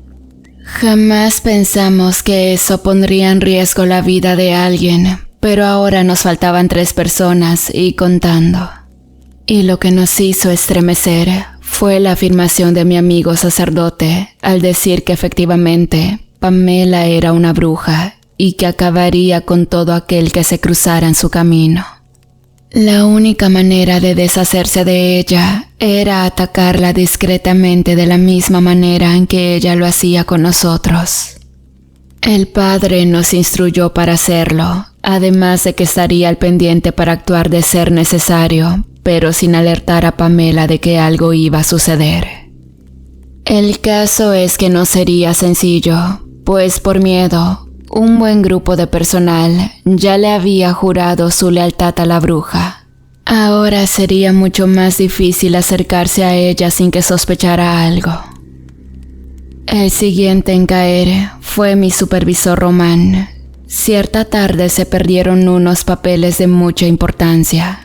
Jamás pensamos que eso pondría en riesgo la vida de alguien, pero ahora nos faltaban 3 personas y contando. Y lo que nos hizo estremecer fue la afirmación de mi amigo sacerdote al decir que efectivamente Pamela era una bruja y que acabaría con todo aquel que se cruzara en su camino. La única manera de deshacerse de ella era atacarla discretamente de la misma manera en que ella lo hacía con nosotros. El padre nos instruyó para hacerlo, además de que estaría al pendiente para actuar de ser necesario, pero sin alertar a Pamela de que algo iba a suceder. El caso es que no sería sencillo, pues por miedo, un buen grupo de personal ya le había jurado su lealtad a la bruja. Ahora sería mucho más difícil acercarse a ella sin que sospechara algo. El siguiente en caer fue mi supervisor Román. Cierta tarde se perdieron unos papeles de mucha importancia.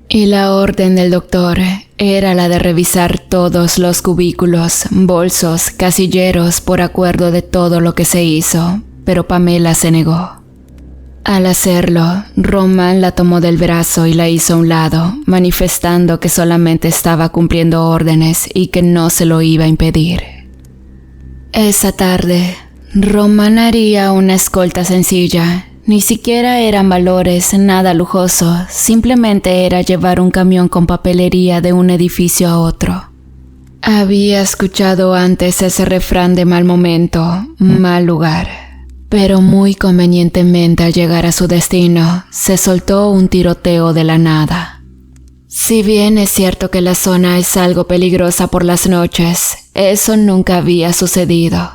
Y la orden del doctor era la de revisar todos los cubículos, bolsos, casilleros por acuerdo de todo lo que se hizo, pero Pamela se negó. Al hacerlo, Román la tomó del brazo y la hizo a un lado, manifestando que solamente estaba cumpliendo órdenes y que no se lo iba a impedir. Esa tarde, Román haría una escolta sencilla. Ni siquiera eran valores, nada lujoso, simplemente era llevar un camión con papelería de un edificio a otro. Había escuchado antes ese refrán de mal momento, mal lugar, pero muy convenientemente al llegar a su destino, se soltó un tiroteo de la nada. Si bien es cierto que la zona es algo peligrosa por las noches, eso nunca había sucedido.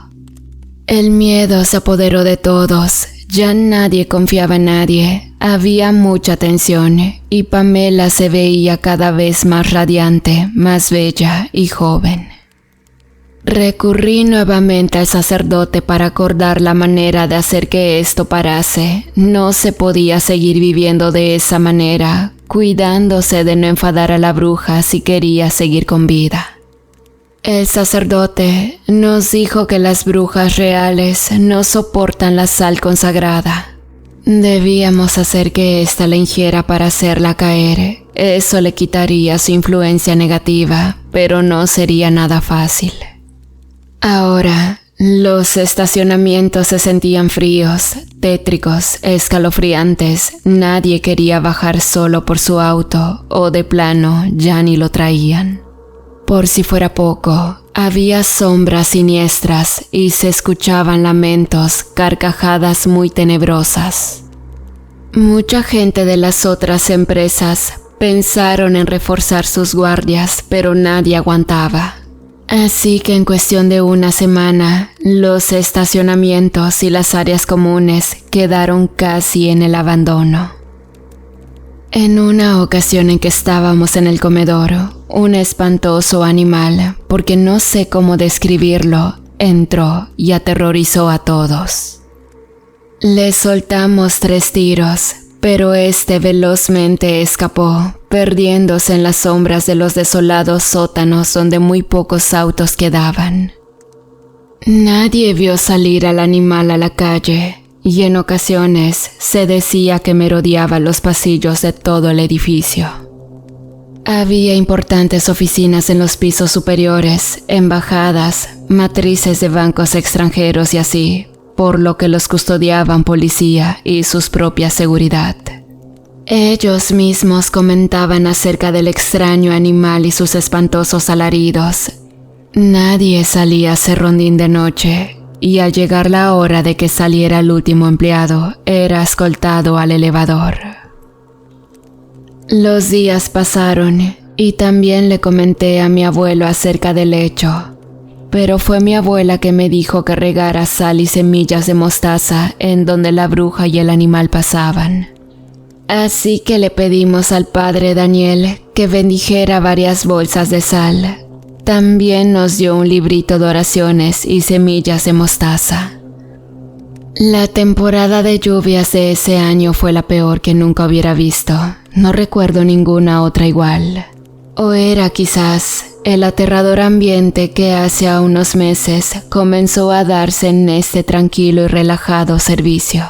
El miedo se apoderó de todos. Ya nadie confiaba en nadie, había mucha tensión y Pamela se veía cada vez más radiante, más bella y joven. Recurrí nuevamente al sacerdote para acordar la manera de hacer que esto parase. No se podía seguir viviendo de esa manera, cuidándose de no enfadar a la bruja si quería seguir con vida. El sacerdote nos dijo que las brujas reales no soportan la sal consagrada. Debíamos hacer que ésta la ingiera para hacerla caer. Eso le quitaría su influencia negativa, pero no sería nada fácil. Ahora, los estacionamientos se sentían fríos, tétricos, escalofriantes. Nadie quería bajar solo por su auto, o de plano ya ni lo traían. Por si fuera poco, había sombras siniestras y se escuchaban lamentos, carcajadas muy tenebrosas. Mucha gente de las otras empresas pensaron en reforzar sus guardias, pero nadie aguantaba. Así que en cuestión de una semana, los estacionamientos y las áreas comunes quedaron casi en el abandono. En una ocasión en que estábamos en el comedor, un espantoso animal, porque no sé cómo describirlo, entró y aterrorizó a todos. Le soltamos 3 tiros, pero este velozmente escapó, perdiéndose en las sombras de los desolados sótanos donde muy pocos autos quedaban. Nadie vio salir al animal a la calle, y en ocasiones se decía que merodeaba los pasillos de todo el edificio. Había importantes oficinas en los pisos superiores, embajadas, matrices de bancos extranjeros y así, por lo que los custodiaban policía y sus propias seguridad. Ellos mismos comentaban acerca del extraño animal y sus espantosos alaridos. Nadie salía a hacer rondín de noche, y al llegar la hora de que saliera el último empleado, era escoltado al elevador. Los días pasaron, y también le comenté a mi abuelo acerca del hecho, pero fue mi abuela que me dijo que regara sal y semillas de mostaza en donde la bruja y el animal pasaban. Así que le pedimos al padre Daniel que bendijera varias bolsas de sal. También nos dio un librito de oraciones y semillas de mostaza. La temporada de lluvias de ese año fue la peor que nunca hubiera visto. No recuerdo ninguna otra igual. O era quizás el aterrador ambiente que hace unos meses comenzó a darse en este tranquilo y relajado servicio.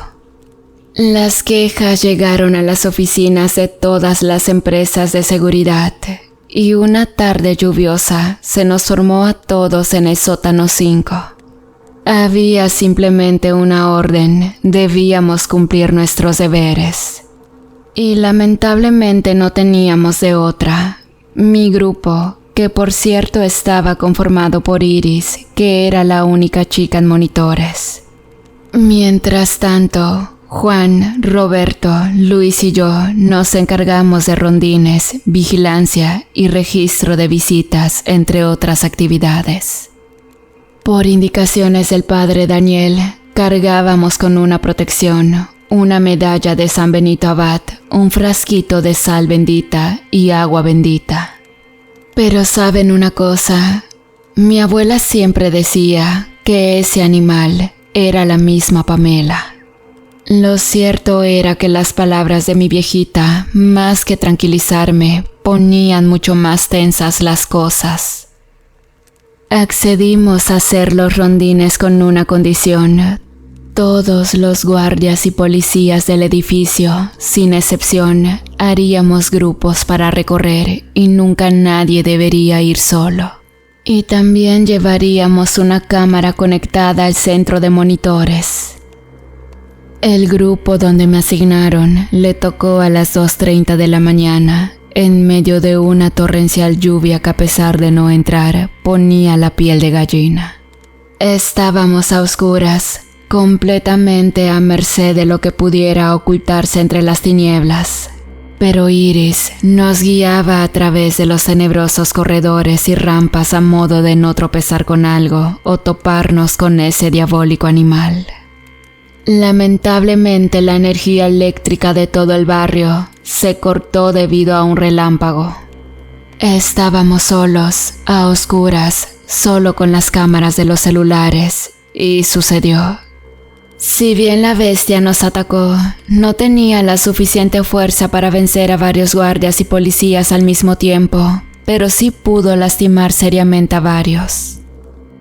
Las quejas llegaron a las oficinas de todas las empresas de seguridad. Y una tarde lluviosa se nos formó a todos en el sótano 5. Había simplemente una orden, debíamos cumplir nuestros deberes. Y lamentablemente no teníamos de otra. Mi grupo, que por cierto estaba conformado por Iris, que era la única chica en monitores. Mientras tanto, Juan, Roberto, Luis y yo nos encargamos de rondines, vigilancia y registro de visitas, entre otras actividades. Por indicaciones del padre Daniel, cargábamos con una protección, una medalla de San Benito Abad, un frasquito de sal bendita y agua bendita. Pero ¿saben una cosa? Mi abuela siempre decía que ese animal era la misma Pamela. Lo cierto era que las palabras de mi viejita, más que tranquilizarme, ponían mucho más tensas las cosas. Accedimos a hacer los rondines con una condición. Todos los guardias y policías del edificio, sin excepción, haríamos grupos para recorrer y nunca nadie debería ir solo. Y también llevaríamos una cámara conectada al centro de monitores. El grupo donde me asignaron le tocó a las 2:30 de la mañana, en medio de una torrencial lluvia que a pesar de no entrar, ponía la piel de gallina. Estábamos a oscuras, completamente a merced de lo que pudiera ocultarse entre las tinieblas. Pero Iris nos guiaba a través de los tenebrosos corredores y rampas a modo de no tropezar con algo o toparnos con ese diabólico animal. Lamentablemente la energía eléctrica de todo el barrio se cortó debido a un relámpago. Estábamos solos, a oscuras, solo con las cámaras de los celulares, y sucedió. Si bien la bestia nos atacó, no tenía la suficiente fuerza para vencer a varios guardias y policías al mismo tiempo, pero sí pudo lastimar seriamente a varios.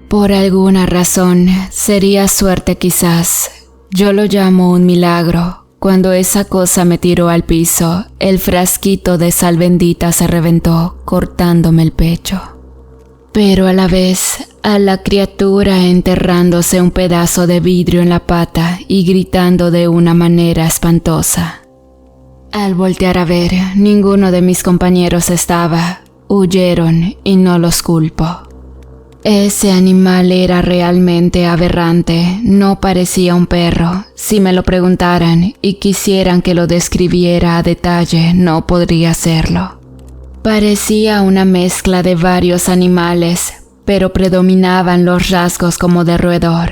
Por alguna razón, sería suerte quizás. Yo lo llamo un milagro. Cuando esa cosa me tiró al piso, el frasquito de sal bendita se reventó, cortándome el pecho. Pero a la vez, a la criatura enterrándose un pedazo de vidrio en la pata y gritando de una manera espantosa. Al voltear a ver, ninguno de mis compañeros estaba. Huyeron y no los culpo. Ese animal era realmente aberrante, no parecía un perro. Si me lo preguntaran y quisieran que lo describiera a detalle, no podría hacerlo. Parecía una mezcla de varios animales, pero predominaban los rasgos como de roedor.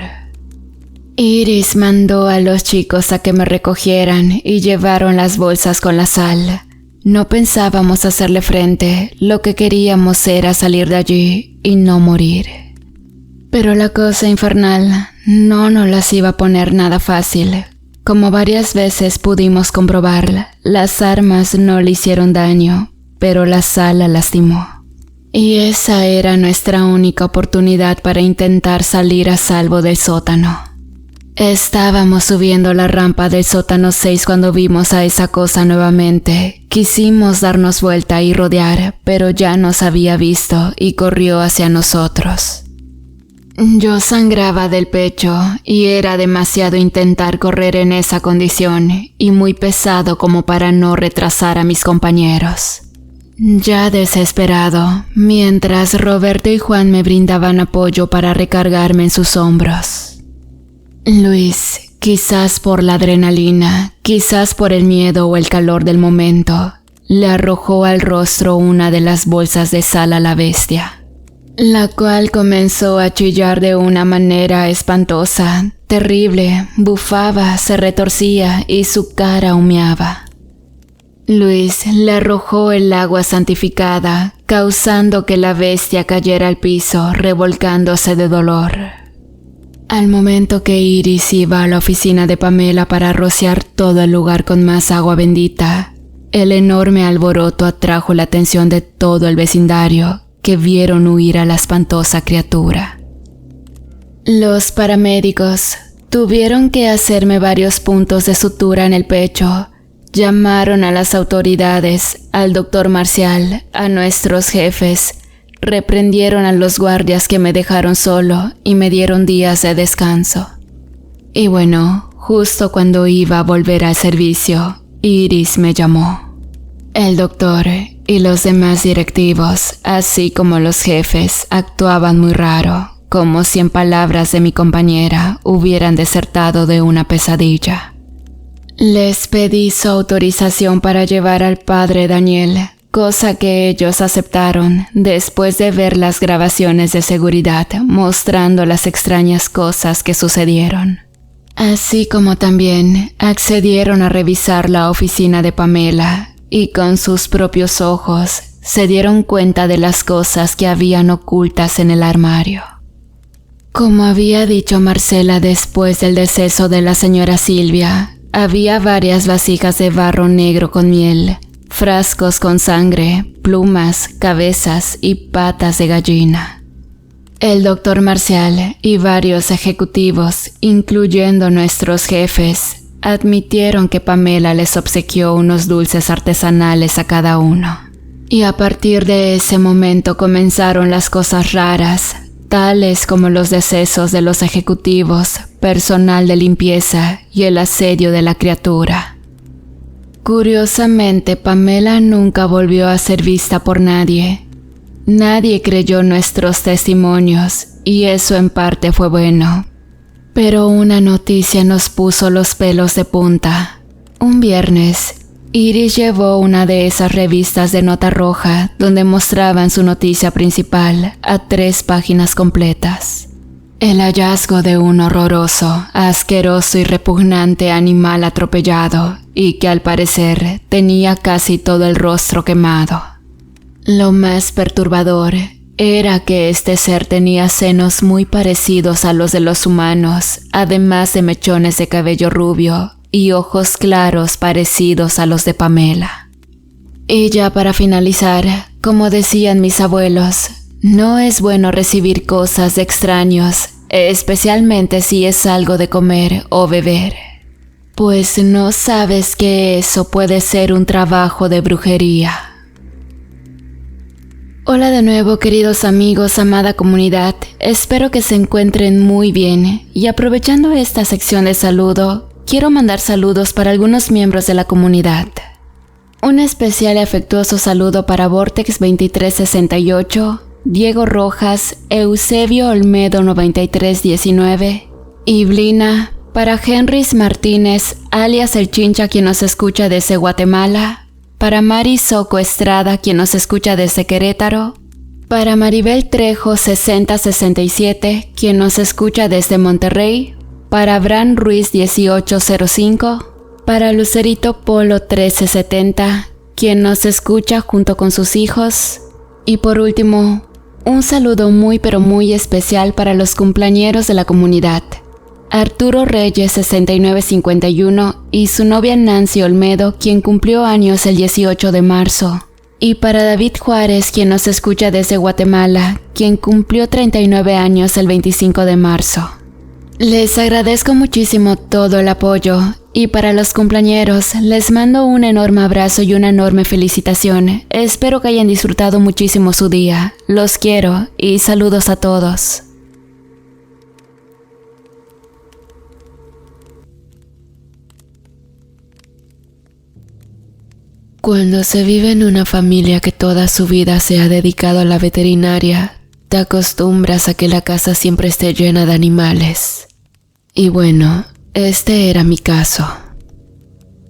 Iris mandó a los chicos a que me recogieran y llevaron las bolsas con la sal. No pensábamos hacerle frente, lo que queríamos era salir de allí y no morir. Pero la cosa infernal no nos las iba a poner nada fácil. Como varias veces pudimos comprobar, las armas no le hicieron daño, pero la sal la lastimó. Y esa era nuestra única oportunidad para intentar salir a salvo del sótano. Estábamos subiendo la rampa del sótano 6 cuando vimos a esa cosa nuevamente. Quisimos darnos vuelta y rodear, pero ya nos había visto y corrió hacia nosotros. Yo sangraba del pecho y era demasiado intentar correr en esa condición y muy pesado como para no retrasar a mis compañeros. Ya desesperado, mientras Roberto y Juan me brindaban apoyo para recargarme en sus hombros. Luis, quizás por la adrenalina, quizás por el miedo o el calor del momento, le arrojó al rostro una de las bolsas de sal a la bestia, la cual comenzó a chillar de una manera espantosa, terrible, bufaba, se retorcía y su cara humeaba. Luis le arrojó el agua santificada, causando que la bestia cayera al piso, revolcándose de dolor. Al momento que Iris iba a la oficina de Pamela para rociar todo el lugar con más agua bendita, el enorme alboroto atrajo la atención de todo el vecindario, que vieron huir a la espantosa criatura. Los paramédicos tuvieron que hacerme varios puntos de sutura en el pecho. Llamaron a las autoridades, al doctor Marcial, a nuestros jefes. Reprendieron a los guardias que me dejaron solo y me dieron días de descanso. Y bueno, justo cuando iba a volver al servicio, Iris me llamó. El doctor y los demás directivos, así como los jefes, actuaban muy raro, como si en palabras de mi compañera hubieran desertado de una pesadilla. Les pedí su autorización para llevar al padre Daniel, cosa que ellos aceptaron después de ver las grabaciones de seguridad mostrando las extrañas cosas que sucedieron. Así como también accedieron a revisar la oficina de Pamela y con sus propios ojos se dieron cuenta de las cosas que habían ocultas en el armario. Como había dicho Marcela después del deceso de la señora Silvia, había varias vasijas de barro negro con miel, frascos con sangre, plumas, cabezas y patas de gallina. El doctor Marcial y varios ejecutivos, incluyendo nuestros jefes, admitieron que Pamela les obsequió unos dulces artesanales a cada uno. Y a partir de ese momento comenzaron las cosas raras, tales como los decesos de los ejecutivos, personal de limpieza y el asedio de la criatura. Curiosamente, Pamela nunca volvió a ser vista por nadie. Nadie creyó nuestros testimonios y eso en parte fue bueno. Pero una noticia nos puso los pelos de punta. Un viernes, Iris llevó una de esas revistas de nota roja donde mostraban su noticia principal a 3 páginas completas. El hallazgo de un horroroso, asqueroso y repugnante animal atropellado y que al parecer tenía casi todo el rostro quemado. Lo más perturbador era que este ser tenía senos muy parecidos a los de los humanos, además de mechones de cabello rubio y ojos claros parecidos a los de Pamela. Y ya para finalizar, como decían mis abuelos, no es bueno recibir cosas de extraños, especialmente si es algo de comer o beber, pues no sabes que eso puede ser un trabajo de brujería. Hola de nuevo, queridos amigos, amada comunidad, espero que se encuentren muy bien y aprovechando esta sección de saludo, quiero mandar saludos para algunos miembros de la comunidad. Un especial y afectuoso saludo para Vortex 2368, Diego Rojas, Eusebio Olmedo 9319 y Blina, para Henrys Martínez, alias El Chincha, quien nos escucha desde Guatemala, para Mari Soco Estrada, quien nos escucha desde Querétaro, para Maribel Trejo 6067, quien nos escucha desde Monterrey, para Abraham Ruiz 1805, para Lucerito Polo 1370, quien nos escucha junto con sus hijos. Y por último, un saludo muy pero muy especial para los cumpleañeros de la comunidad. Arturo Reyes 6951 y su novia Nancy Olmedo, quien cumplió años el 18 de marzo. Y para David Juárez, quien nos escucha desde Guatemala, quien cumplió 39 años el 25 de marzo. Les agradezco muchísimo todo el apoyo y para los cumpleañeros les mando un enorme abrazo y una enorme felicitación. Espero que hayan disfrutado muchísimo su día. Los quiero y saludos a todos. Cuando se vive en una familia que toda su vida se ha dedicado a la veterinaria, te acostumbras a que la casa siempre esté llena de animales. Y bueno, este era mi caso.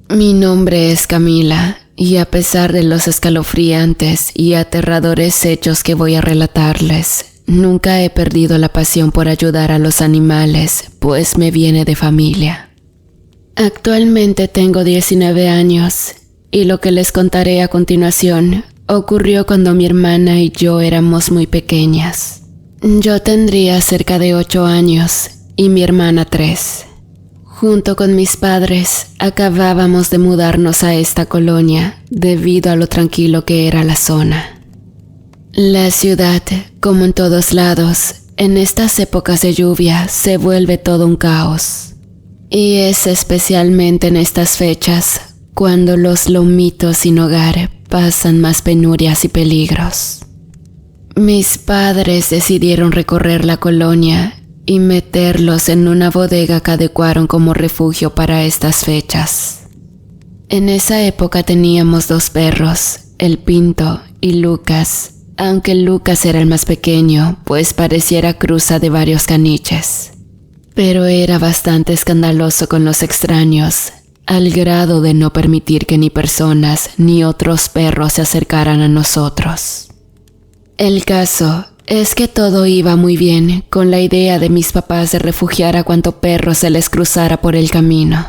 Mi nombre es Camila, y a pesar de los escalofriantes y aterradores hechos que voy a relatarles, nunca he perdido la pasión por ayudar a los animales, pues me viene de familia. Actualmente tengo 19 años, y lo que les contaré a continuación ocurrió cuando mi hermana y yo éramos muy pequeñas. Yo tendría cerca de 8 años y mi hermana 3. Junto con mis padres acabábamos de mudarnos a esta colonia debido a lo tranquilo que era la zona. La ciudad, como en todos lados, en estas épocas de lluvia se vuelve todo un caos. Y es especialmente en estas fechas cuando los lomitos sin hogar pasan más penurias y peligros. Mis padres decidieron recorrer la colonia y meterlos en una bodega que adecuaron como refugio para estas fechas. En esa época teníamos 2 perros, el Pinto y Lucas, aunque Lucas era el más pequeño, pues pareciera cruza de varios caniches. Pero era bastante escandaloso con los extraños, al grado de no permitir que ni personas ni otros perros se acercaran a nosotros. El caso es que todo iba muy bien con la idea de mis papás de refugiar a cuanto perro se les cruzara por el camino.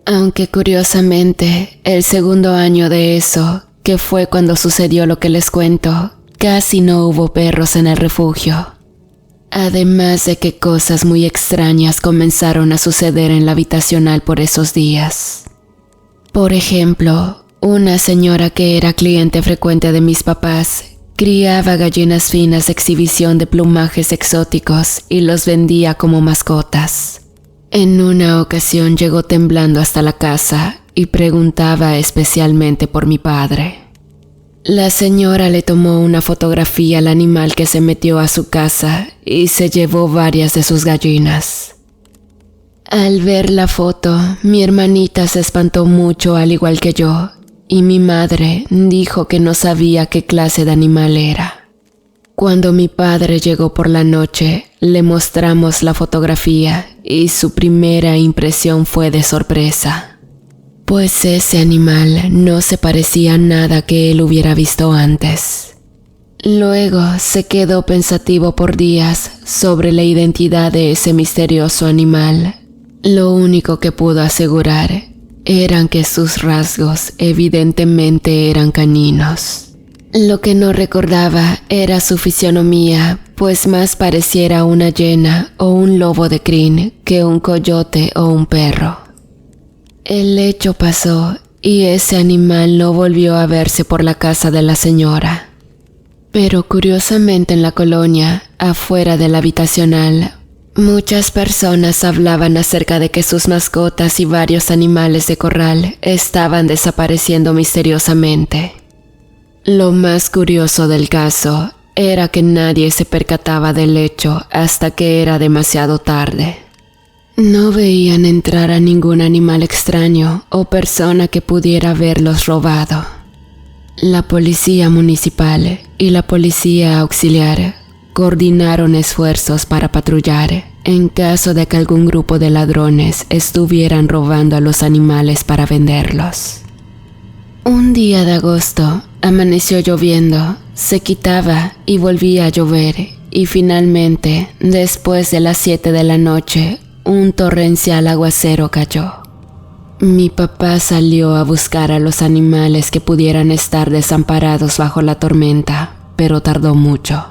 Aunque curiosamente, el segundo año de eso, que fue cuando sucedió lo que les cuento, casi no hubo perros en el refugio. Además de que cosas muy extrañas comenzaron a suceder en la habitacional por esos días. Por ejemplo, una señora que era cliente frecuente de mis papás criaba gallinas finas de exhibición de plumajes exóticos y los vendía como mascotas. En una ocasión llegó temblando hasta la casa y preguntaba especialmente por mi padre. La señora le tomó una fotografía al animal que se metió a su casa y se llevó varias de sus gallinas. Al ver la foto, mi hermanita se espantó mucho al igual que yo, y mi madre dijo que no sabía qué clase de animal era. Cuando mi padre llegó por la noche, le mostramos la fotografía y su primera impresión fue de sorpresa. Pues ese animal no se parecía a nada que él hubiera visto antes. Luego se quedó pensativo por días sobre la identidad de ese misterioso animal. Lo único que pudo asegurar eran que sus rasgos evidentemente eran caninos. Lo que no recordaba era su fisionomía, pues más pareciera una hiena o un lobo de crin que un coyote o un perro. El hecho pasó y ese animal no volvió a verse por la casa de la señora. Pero curiosamente en la colonia, afuera del habitacional, muchas personas hablaban acerca de que sus mascotas y varios animales de corral estaban desapareciendo misteriosamente. Lo más curioso del caso era que nadie se percataba del hecho hasta que era demasiado tarde. No veían entrar a ningún animal extraño o persona que pudiera haberlos robado. La policía municipal y la policía auxiliar coordinaron esfuerzos para patrullar en caso de que algún grupo de ladrones estuvieran robando a los animales para venderlos. Un día de agosto amaneció lloviendo, se quitaba y volvía a llover y finalmente, después de las 7 de la noche, un torrencial aguacero cayó. Mi papá salió a buscar a los animales que pudieran estar desamparados bajo la tormenta, pero tardó mucho.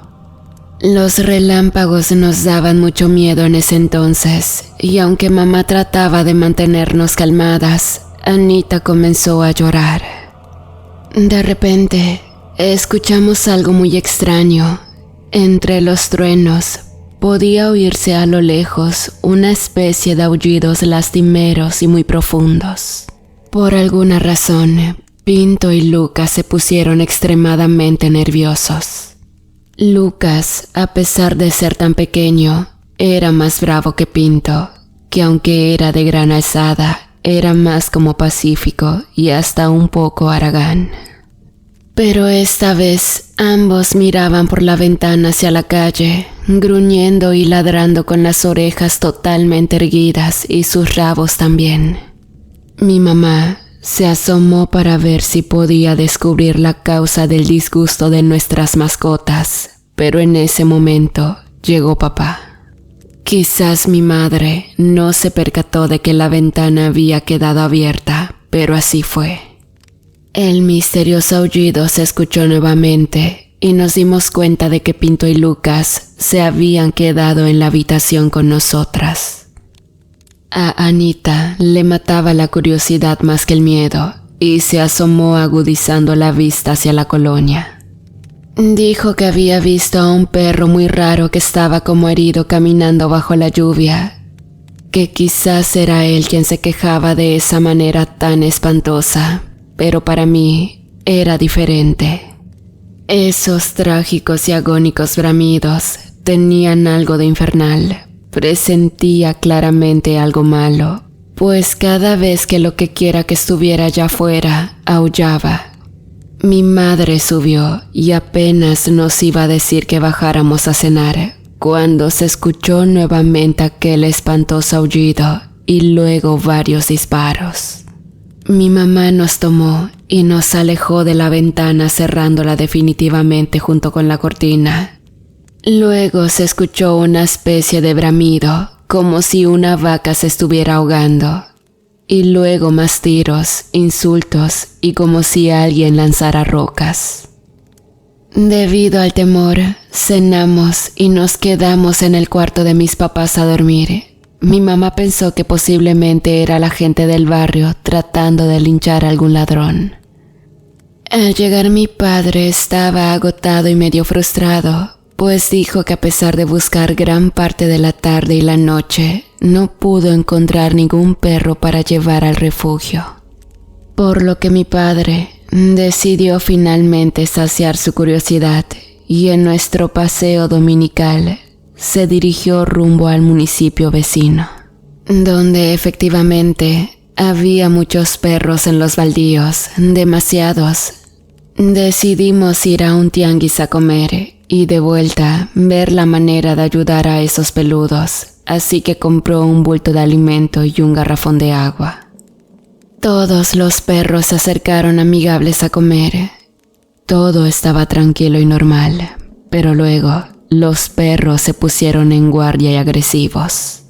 Los relámpagos nos daban mucho miedo en ese entonces, y aunque mamá trataba de mantenernos calmadas, Anita comenzó a llorar. De repente, escuchamos algo muy extraño. Entre los truenos, podía oírse a lo lejos una especie de aullidos lastimeros y muy profundos. Por alguna razón, Pinto y Lucas se pusieron extremadamente nerviosos. Lucas, a pesar de ser tan pequeño, era más bravo que Pinto, que aunque era de gran alzada, era más como pacífico y hasta un poco haragán. Pero esta vez ambos miraban por la ventana hacia la calle, gruñendo y ladrando con las orejas totalmente erguidas y sus rabos también. Mi mamá se asomó para ver si podía descubrir la causa del disgusto de nuestras mascotas, pero en ese momento llegó papá. Quizás mi madre no se percató de que la ventana había quedado abierta, pero así fue. El misterioso aullido se escuchó nuevamente y nos dimos cuenta de que Pinto y Lucas se habían quedado en la habitación con nosotras. A Anita le mataba la curiosidad más que el miedo y se asomó agudizando la vista hacia la colonia. Dijo que había visto a un perro muy raro que estaba como herido caminando bajo la lluvia, que quizás era él quien se quejaba de esa manera tan espantosa, pero para mí era diferente. Esos trágicos y agónicos bramidos tenían algo de infernal. Presentía claramente algo malo, pues cada vez que lo que quiera que estuviera allá afuera, aullaba. Mi madre subió y apenas nos iba a decir que bajáramos a cenar, cuando se escuchó nuevamente aquel espantoso aullido y luego varios disparos. Mi mamá nos tomó y nos alejó de la ventana cerrándola definitivamente junto con la cortina. Luego se escuchó una especie de bramido, como si una vaca se estuviera ahogando, y luego más tiros, insultos y como si alguien lanzara rocas. Debido al temor, cenamos y nos quedamos en el cuarto de mis papás a dormir. Mi mamá pensó que posiblemente era la gente del barrio tratando de linchar a algún ladrón. Al llegar mi padre estaba agotado y medio frustrado, pues dijo que a pesar de buscar gran parte de la tarde y la noche, no pudo encontrar ningún perro para llevar al refugio. Por lo que mi padre decidió finalmente saciar su curiosidad y en nuestro paseo dominical se dirigió rumbo al municipio vecino, donde efectivamente había muchos perros en los baldíos, demasiados. Decidimos ir a un tianguis a comer y de vuelta ver la manera de ayudar a esos peludos, así que compró un bulto de alimento y un garrafón de agua. Todos los perros se acercaron amigables a comer. Todo estaba tranquilo y normal, pero luego los perros se pusieron en guardia y agresivos.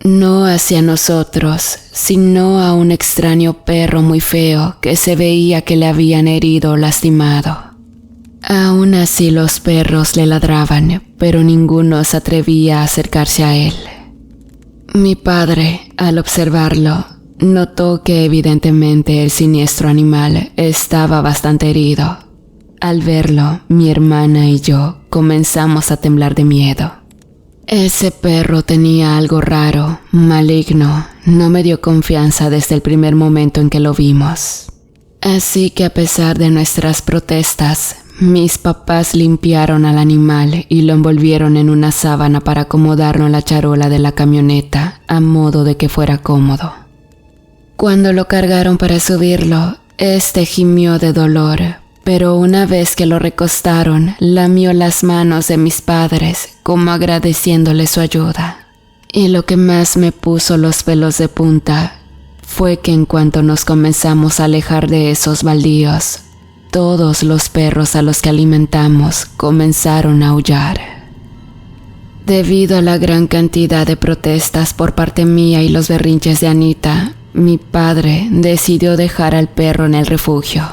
No hacia nosotros, sino a un extraño perro muy feo que se veía que le habían herido o lastimado. Aún así los perros le ladraban, pero ninguno se atrevía a acercarse a él. Mi padre, al observarlo, notó que evidentemente el siniestro animal estaba bastante herido. Al verlo, mi hermana y yo comenzamos a temblar de miedo. Ese perro tenía algo raro, maligno, no me dio confianza desde el primer momento en que lo vimos. Así que a pesar de nuestras protestas, mis papás limpiaron al animal y lo envolvieron en una sábana para acomodarlo en la charola de la camioneta, a modo de que fuera cómodo. Cuando lo cargaron para subirlo, gimió de dolor, pero una vez que lo recostaron, lamió las manos de mis padres, como agradeciéndole su ayuda. Y lo que más me puso los pelos de punta fue que en cuanto nos comenzamos a alejar de esos baldíos, todos los perros a los que alimentamos comenzaron a aullar. Debido a la gran cantidad de protestas por parte mía y los berrinches de Anita, mi padre decidió dejar al perro en el refugio.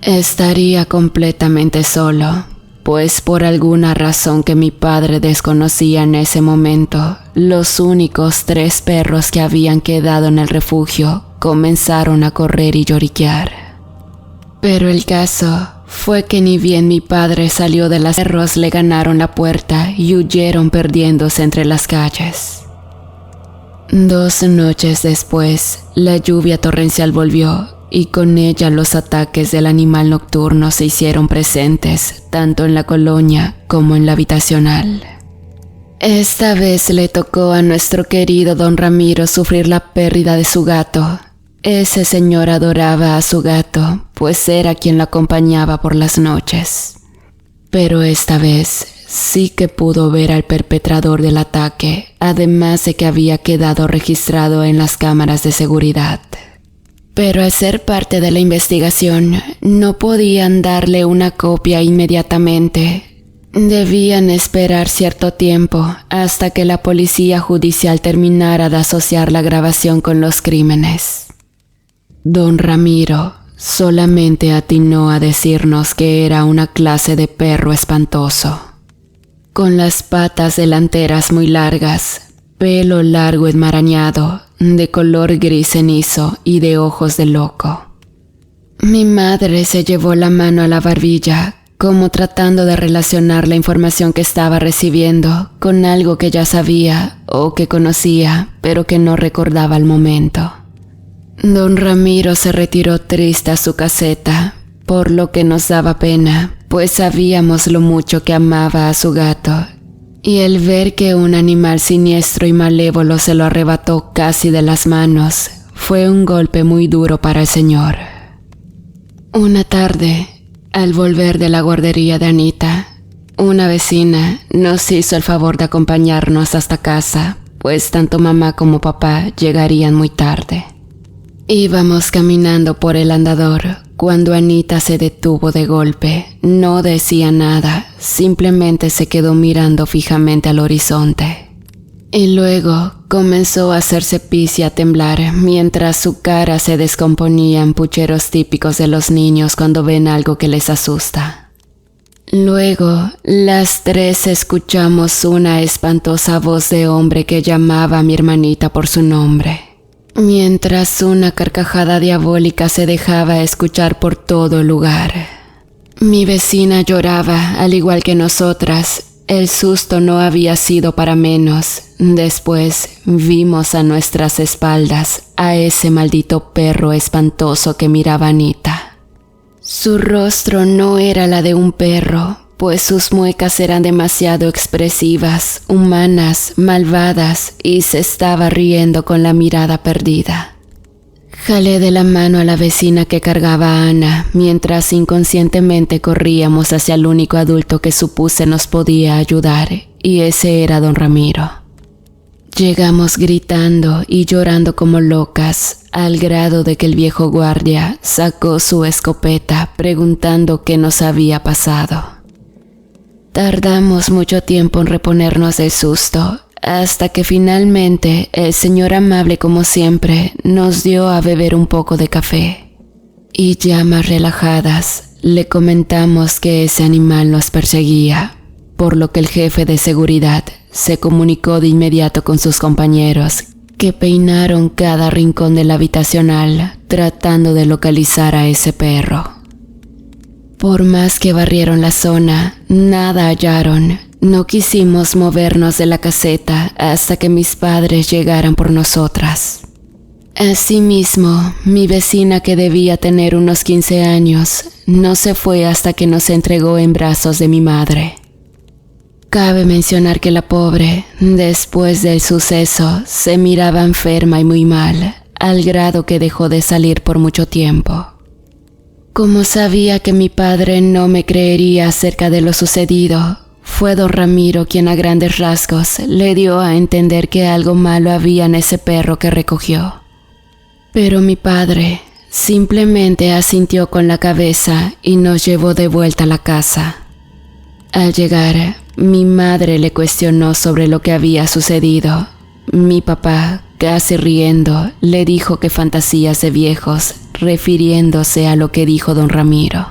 Estaría completamente solo, pues por alguna razón que mi padre desconocía en ese momento, los únicos 3 perros que habían quedado en el refugio comenzaron a correr y lloriquear. Pero el caso fue que ni bien mi padre salió de las perros le ganaron la puerta y huyeron perdiéndose entre las calles. 2 noches después, la lluvia torrencial volvió y con ella los ataques del animal nocturno se hicieron presentes tanto en la colonia como en la habitacional. Esta vez le tocó a nuestro querido don Ramiro sufrir la pérdida de su gato. Ese señor adoraba a su gato, pues era quien lo acompañaba por las noches. Pero esta vez sí que pudo ver al perpetrador del ataque, además de que había quedado registrado en las cámaras de seguridad. Pero al ser parte de la investigación, no podían darle una copia inmediatamente. Debían esperar cierto tiempo hasta que la policía judicial terminara de asociar la grabación con los crímenes. Don Ramiro solamente atinó a decirnos que era una clase de perro espantoso, con las patas delanteras muy largas, pelo largo enmarañado, de color gris cenizo y de ojos de loco. Mi madre se llevó la mano a la barbilla, como tratando de relacionar la información que estaba recibiendo con algo que ya sabía o que conocía, pero que no recordaba al momento. Don Ramiro se retiró triste a su caseta, por lo que nos daba pena, pues sabíamos lo mucho que amaba a su gato, y el ver que un animal siniestro y malévolo se lo arrebató casi de las manos fue un golpe muy duro para el señor. Una tarde, al volver de la guardería de Anita, una vecina nos hizo el favor de acompañarnos hasta casa, pues tanto mamá como papá llegarían muy tarde. Íbamos caminando por el andador cuando Anita se detuvo de golpe. No decía nada, simplemente se quedó mirando fijamente al horizonte. Y luego comenzó a hacerse pis y a temblar mientras su cara se descomponía en pucheros típicos de los niños cuando ven algo que les asusta. Luego, las 3 escuchamos una espantosa voz de hombre que llamaba a mi hermanita por su nombre, mientras una carcajada diabólica se dejaba escuchar por todo el lugar. Mi vecina lloraba, al igual que nosotras. El susto no había sido para menos. Después vimos a nuestras espaldas a ese maldito perro espantoso que miraba a Anita. Su rostro no era la de un perro, pues sus muecas eran demasiado expresivas, humanas, malvadas, y se estaba riendo con la mirada perdida. Jalé de la mano a la vecina que cargaba a Ana, mientras inconscientemente corríamos hacia el único adulto que supuse nos podía ayudar, y ese era don Ramiro. Llegamos gritando y llorando como locas, al grado de que el viejo guardia sacó su escopeta preguntando qué nos había pasado. Tardamos mucho tiempo en reponernos del susto, hasta que finalmente el señor amable como siempre nos dio a beber un poco de café. Y ya más relajadas, le comentamos que ese animal nos perseguía, por lo que el jefe de seguridad se comunicó de inmediato con sus compañeros, que peinaron cada rincón de la habitacional tratando de localizar a ese perro. Por más que barrieron la zona, nada hallaron. No quisimos movernos de la caseta hasta que mis padres llegaran por nosotras. Asimismo, mi vecina, que debía tener unos 15 años, no se fue hasta que nos entregó en brazos de mi madre. Cabe mencionar que la pobre, después del suceso, se miraba enferma y muy mal, al grado que dejó de salir por mucho tiempo. Como sabía que mi padre no me creería acerca de lo sucedido, fue don Ramiro quien a grandes rasgos le dio a entender que algo malo había en ese perro que recogió. Pero mi padre simplemente asintió con la cabeza y nos llevó de vuelta a la casa. Al llegar, mi madre le cuestionó sobre lo que había sucedido. Mi papá, casi riendo, le dijo que fantasías de viejos, refiriéndose a lo que dijo don Ramiro.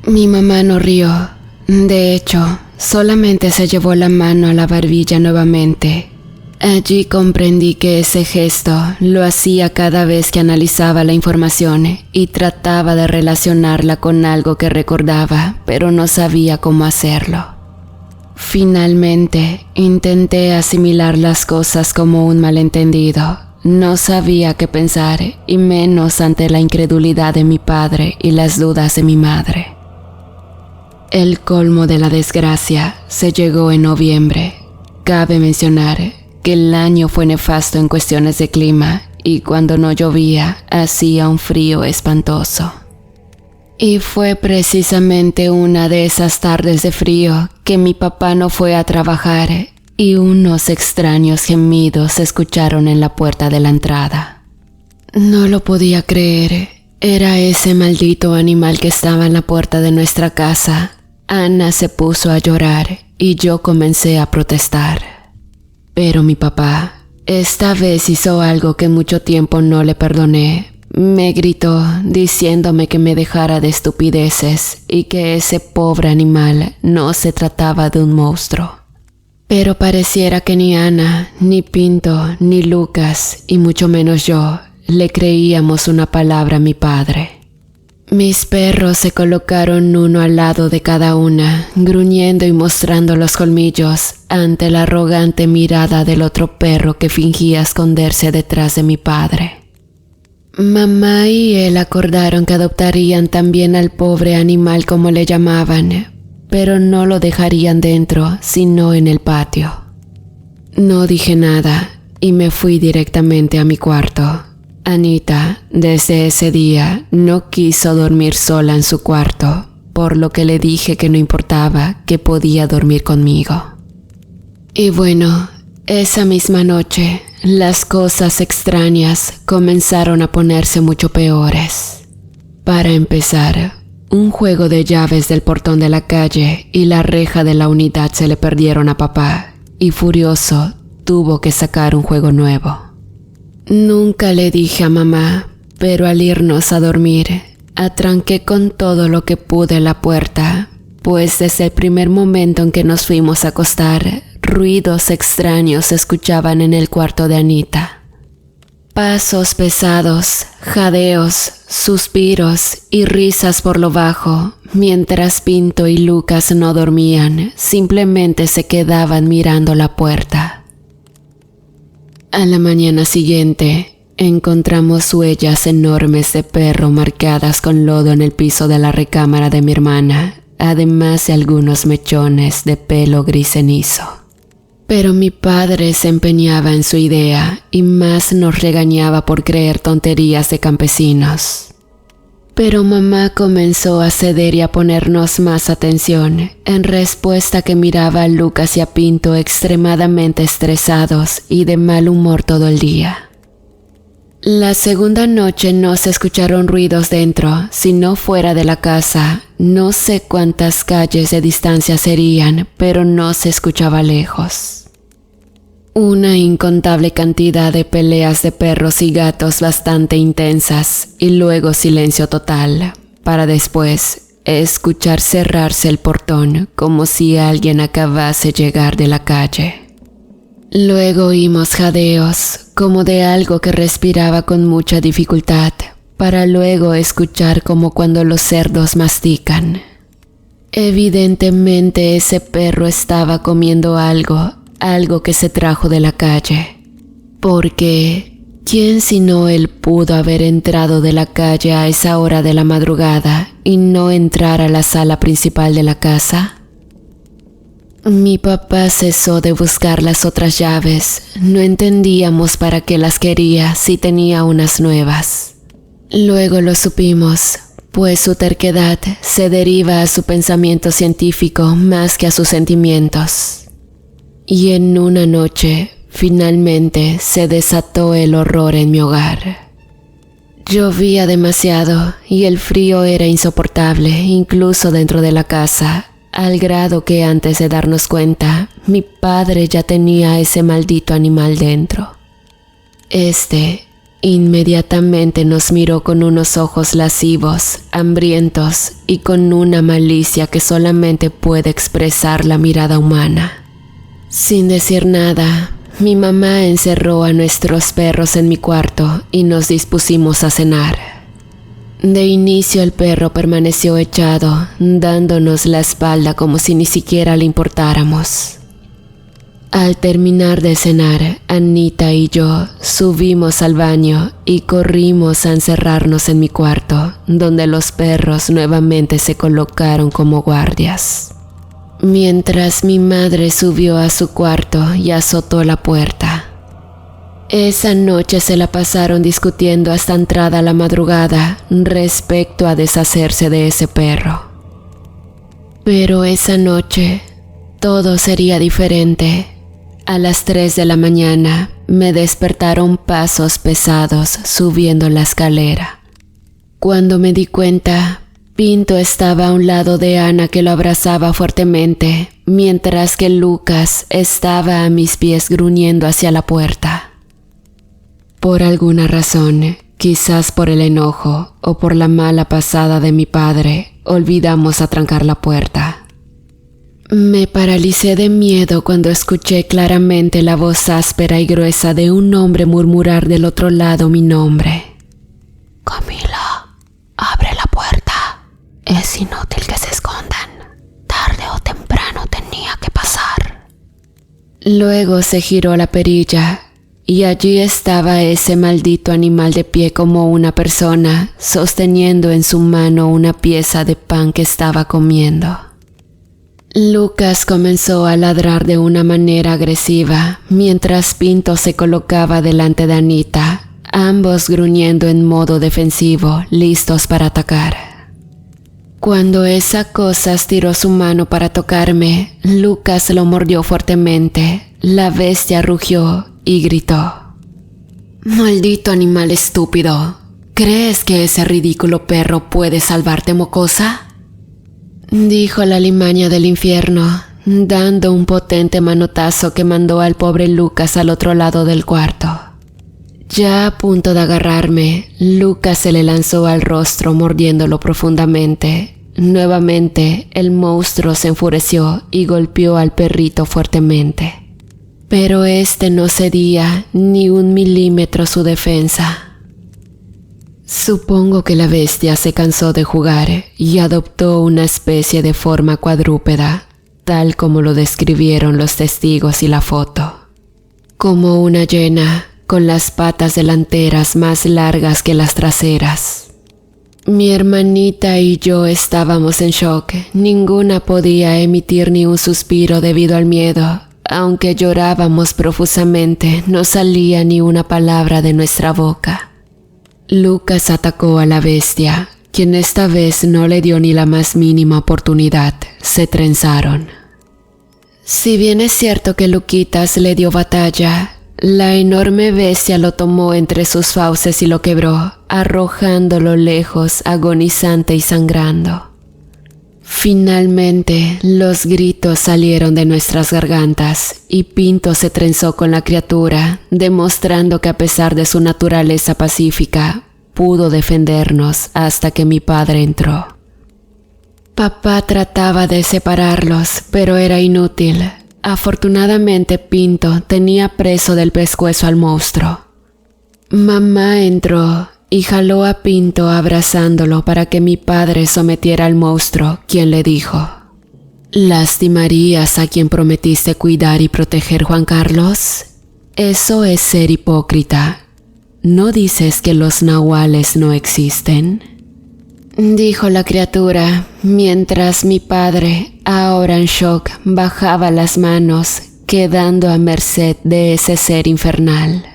Mi mamá no rió. De hecho, solamente se llevó la mano a la barbilla nuevamente. Allí comprendí que ese gesto lo hacía cada vez que analizaba la información y trataba de relacionarla con algo que recordaba, pero no sabía cómo hacerlo. Finalmente, intenté asimilar las cosas como un malentendido. No sabía qué pensar, y menos ante la incredulidad de mi padre y las dudas de mi madre. El colmo de la desgracia se llegó en noviembre. Cabe mencionar que el año fue nefasto en cuestiones de clima, y cuando no llovía, hacía un frío espantoso. Y fue precisamente una de esas tardes de frío que mi papá no fue a trabajar y unos extraños gemidos se escucharon en la puerta de la entrada. No lo podía creer. Era ese maldito animal que estaba en la puerta de nuestra casa. Ana se puso a llorar y yo comencé a protestar. Pero mi papá, esta vez hizo algo que mucho tiempo no le perdoné. Me gritó diciéndome que me dejara de estupideces y que ese pobre animal no se trataba de un monstruo. Pero pareciera que ni Ana, ni Pinto, ni Lucas, y mucho menos yo, le creíamos una palabra a mi padre. Mis perros se colocaron uno al lado de cada una, gruñendo y mostrando los colmillos ante la arrogante mirada del otro perro que fingía esconderse detrás de mi padre. Mamá y él acordaron que adoptarían también al pobre animal como le llamaban, pero no lo dejarían dentro, sino en el patio. No dije nada y me fui directamente a mi cuarto. Anita, desde ese día, no quiso dormir sola en su cuarto, por lo que le dije que no importaba, que podía dormir conmigo. Y bueno, esa misma noche, las cosas extrañas comenzaron a ponerse mucho peores. Para empezar, un juego de llaves del portón de la calle y la reja de la unidad se le perdieron a papá, y furioso, tuvo que sacar un juego nuevo. Nunca le dije a mamá, pero al irnos a dormir, atranqué con todo lo que pude la puerta, pues desde el primer momento en que nos fuimos a acostar, ruidos extraños se escuchaban en el cuarto de Anita. Pasos pesados, jadeos, suspiros y risas por lo bajo, mientras Pinto y Lucas no dormían, simplemente se quedaban mirando la puerta. A la mañana siguiente, encontramos huellas enormes de perro marcadas con lodo en el piso de la recámara de mi hermana, además de algunos mechones de pelo gris cenizo. Pero mi padre se empeñaba en su idea y más nos regañaba por creer tonterías de campesinos. Pero mamá comenzó a ceder y a ponernos más atención, en respuesta que miraba a Lucas y a Pinto extremadamente estresados y de mal humor todo el día. La segunda noche no se escucharon ruidos dentro, sino fuera de la casa. No sé cuántas calles de distancia serían, pero no se escuchaba lejos. Una incontable cantidad de peleas de perros y gatos bastante intensas y luego silencio total, para después escuchar cerrarse el portón como si alguien acabase de llegar de la calle. Luego oímos jadeos, como de algo que respiraba con mucha dificultad, para luego escuchar como cuando los cerdos mastican. Evidentemente ese perro estaba comiendo algo que se trajo de la calle, porque ¿quién sino él pudo haber entrado de la calle a esa hora de la madrugada y no entrar a la sala principal de la casa? Mi papá cesó de buscar las otras llaves. No entendíamos para qué las quería si tenía unas nuevas. Luego lo supimos, pues su terquedad se deriva a su pensamiento científico más que a sus sentimientos. Y en una noche, finalmente, se desató el horror en mi hogar. Llovía demasiado y el frío era insoportable, incluso dentro de la casa, al grado que antes de darnos cuenta, mi padre ya tenía ese maldito animal dentro. Inmediatamente nos miró con unos ojos lascivos, hambrientos y con una malicia que solamente puede expresar la mirada humana. Sin decir nada, mi mamá encerró a nuestros perros en mi cuarto y nos dispusimos a cenar. De inicio el perro permaneció echado, dándonos la espalda como si ni siquiera le importáramos. Al terminar de cenar, Anita y yo subimos al baño y corrimos a encerrarnos en mi cuarto, donde los perros nuevamente se colocaron como guardias. Mientras mi madre subió a su cuarto y azotó la puerta. Esa noche se la pasaron discutiendo hasta entrada la madrugada respecto a deshacerse de ese perro. Pero esa noche todo sería diferente. A las 3 de la mañana me despertaron pasos pesados subiendo la escalera. Cuando me di cuenta, Pinto estaba a un lado de Ana que lo abrazaba fuertemente, mientras que Lucas estaba a mis pies gruñendo hacia la puerta. Por alguna razón, quizás por el enojo o por la mala pasada de mi padre, olvidamos atrancar la puerta. Me paralicé de miedo cuando escuché claramente la voz áspera y gruesa de un hombre murmurar del otro lado mi nombre. Camila, abre la puerta. Es inútil que se escondan. Tarde o temprano tenía que pasar. Luego se giró la perilla y allí estaba ese maldito animal de pie como una persona, sosteniendo en su mano una pieza de pan que estaba comiendo. Lucas comenzó a ladrar de una manera agresiva, mientras Pinto se colocaba delante de Anita, ambos gruñendo en modo defensivo, listos para atacar. Cuando esa cosa estiró su mano para tocarme, Lucas lo mordió fuertemente. La bestia rugió y gritó: «¡Maldito animal estúpido! ¿Crees que ese ridículo perro puede salvarte, mocosa?», dijo la limaña del infierno, dando un potente manotazo que mandó al pobre Lucas al otro lado del cuarto. Ya a punto de agarrarme, Lucas se le lanzó al rostro mordiéndolo profundamente. Nuevamente, el monstruo se enfureció y golpeó al perrito fuertemente. Pero este no cedía ni un milímetro su defensa. Supongo que la bestia se cansó de jugar y adoptó una especie de forma cuadrúpeda, tal como lo describieron los testigos y la foto. Como una hiena, con las patas delanteras más largas que las traseras. Mi hermanita y yo estábamos en shock. Ninguna podía emitir ni un suspiro debido al miedo. Aunque llorábamos profusamente, no salía ni una palabra de nuestra boca. Lucas atacó a la bestia, quien esta vez no le dio ni la más mínima oportunidad. Se trenzaron. Si bien es cierto que Luquitas le dio batalla, la enorme bestia lo tomó entre sus fauces y lo quebró, arrojándolo lejos, agonizante y sangrando. Finalmente, los gritos salieron de nuestras gargantas y Pinto se trenzó con la criatura, demostrando que a pesar de su naturaleza pacífica, pudo defendernos hasta que mi padre entró. Papá trataba de separarlos, pero era inútil. Afortunadamente, Pinto tenía preso del pescuezo al monstruo. Mamá entró y jaló a Pinto abrazándolo para que mi padre sometiera al monstruo, quien le dijo: ¿Lastimarías a quien prometiste cuidar y proteger, Juan Carlos? Eso es ser hipócrita. ¿No dices que los nahuales no existen?, dijo la criatura, mientras mi padre, ahora en shock, bajaba las manos, quedando a merced de ese ser infernal.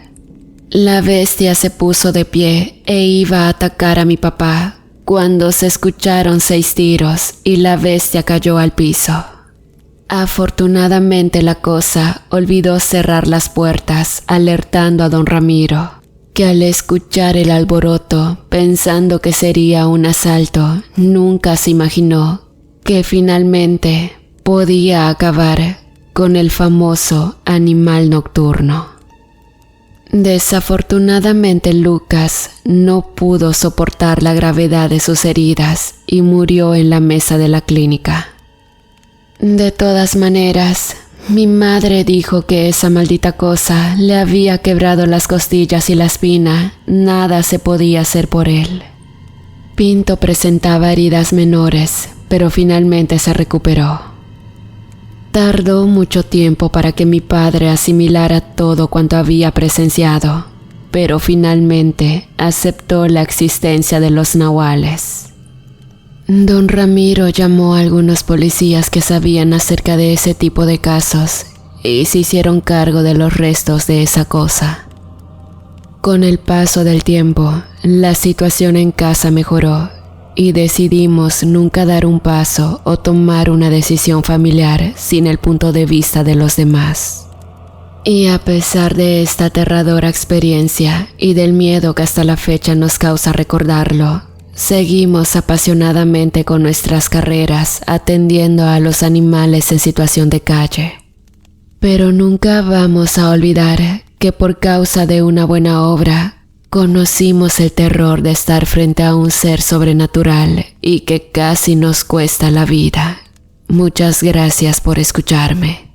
La bestia se puso de pie e iba a atacar a mi papá, cuando se escucharon 6 tiros y la bestia cayó al piso. Afortunadamente la cosa olvidó cerrar las puertas, alertando a don Ramiro, que al escuchar el alboroto, pensando que sería un asalto, nunca se imaginó que finalmente podía acabar con el famoso animal nocturno. Desafortunadamente Lucas no pudo soportar la gravedad de sus heridas y murió en la mesa de la clínica. De todas maneras, mi madre dijo que esa maldita cosa le había quebrado las costillas y la espina. Nada se podía hacer por él. Pinto presentaba heridas menores, pero finalmente se recuperó. Tardó mucho tiempo para que mi padre asimilara todo cuanto había presenciado, pero finalmente aceptó la existencia de los nahuales. Don Ramiro llamó a algunos policías que sabían acerca de ese tipo de casos y se hicieron cargo de los restos de esa cosa. Con el paso del tiempo, la situación en casa mejoró y decidimos nunca dar un paso o tomar una decisión familiar sin el punto de vista de los demás. Y a pesar de esta aterradora experiencia y del miedo que hasta la fecha nos causa recordarlo, seguimos apasionadamente con nuestras carreras atendiendo a los animales en situación de calle. Pero nunca vamos a olvidar que por causa de una buena obra, conocimos el terror de estar frente a un ser sobrenatural y que casi nos cuesta la vida. Muchas gracias por escucharme.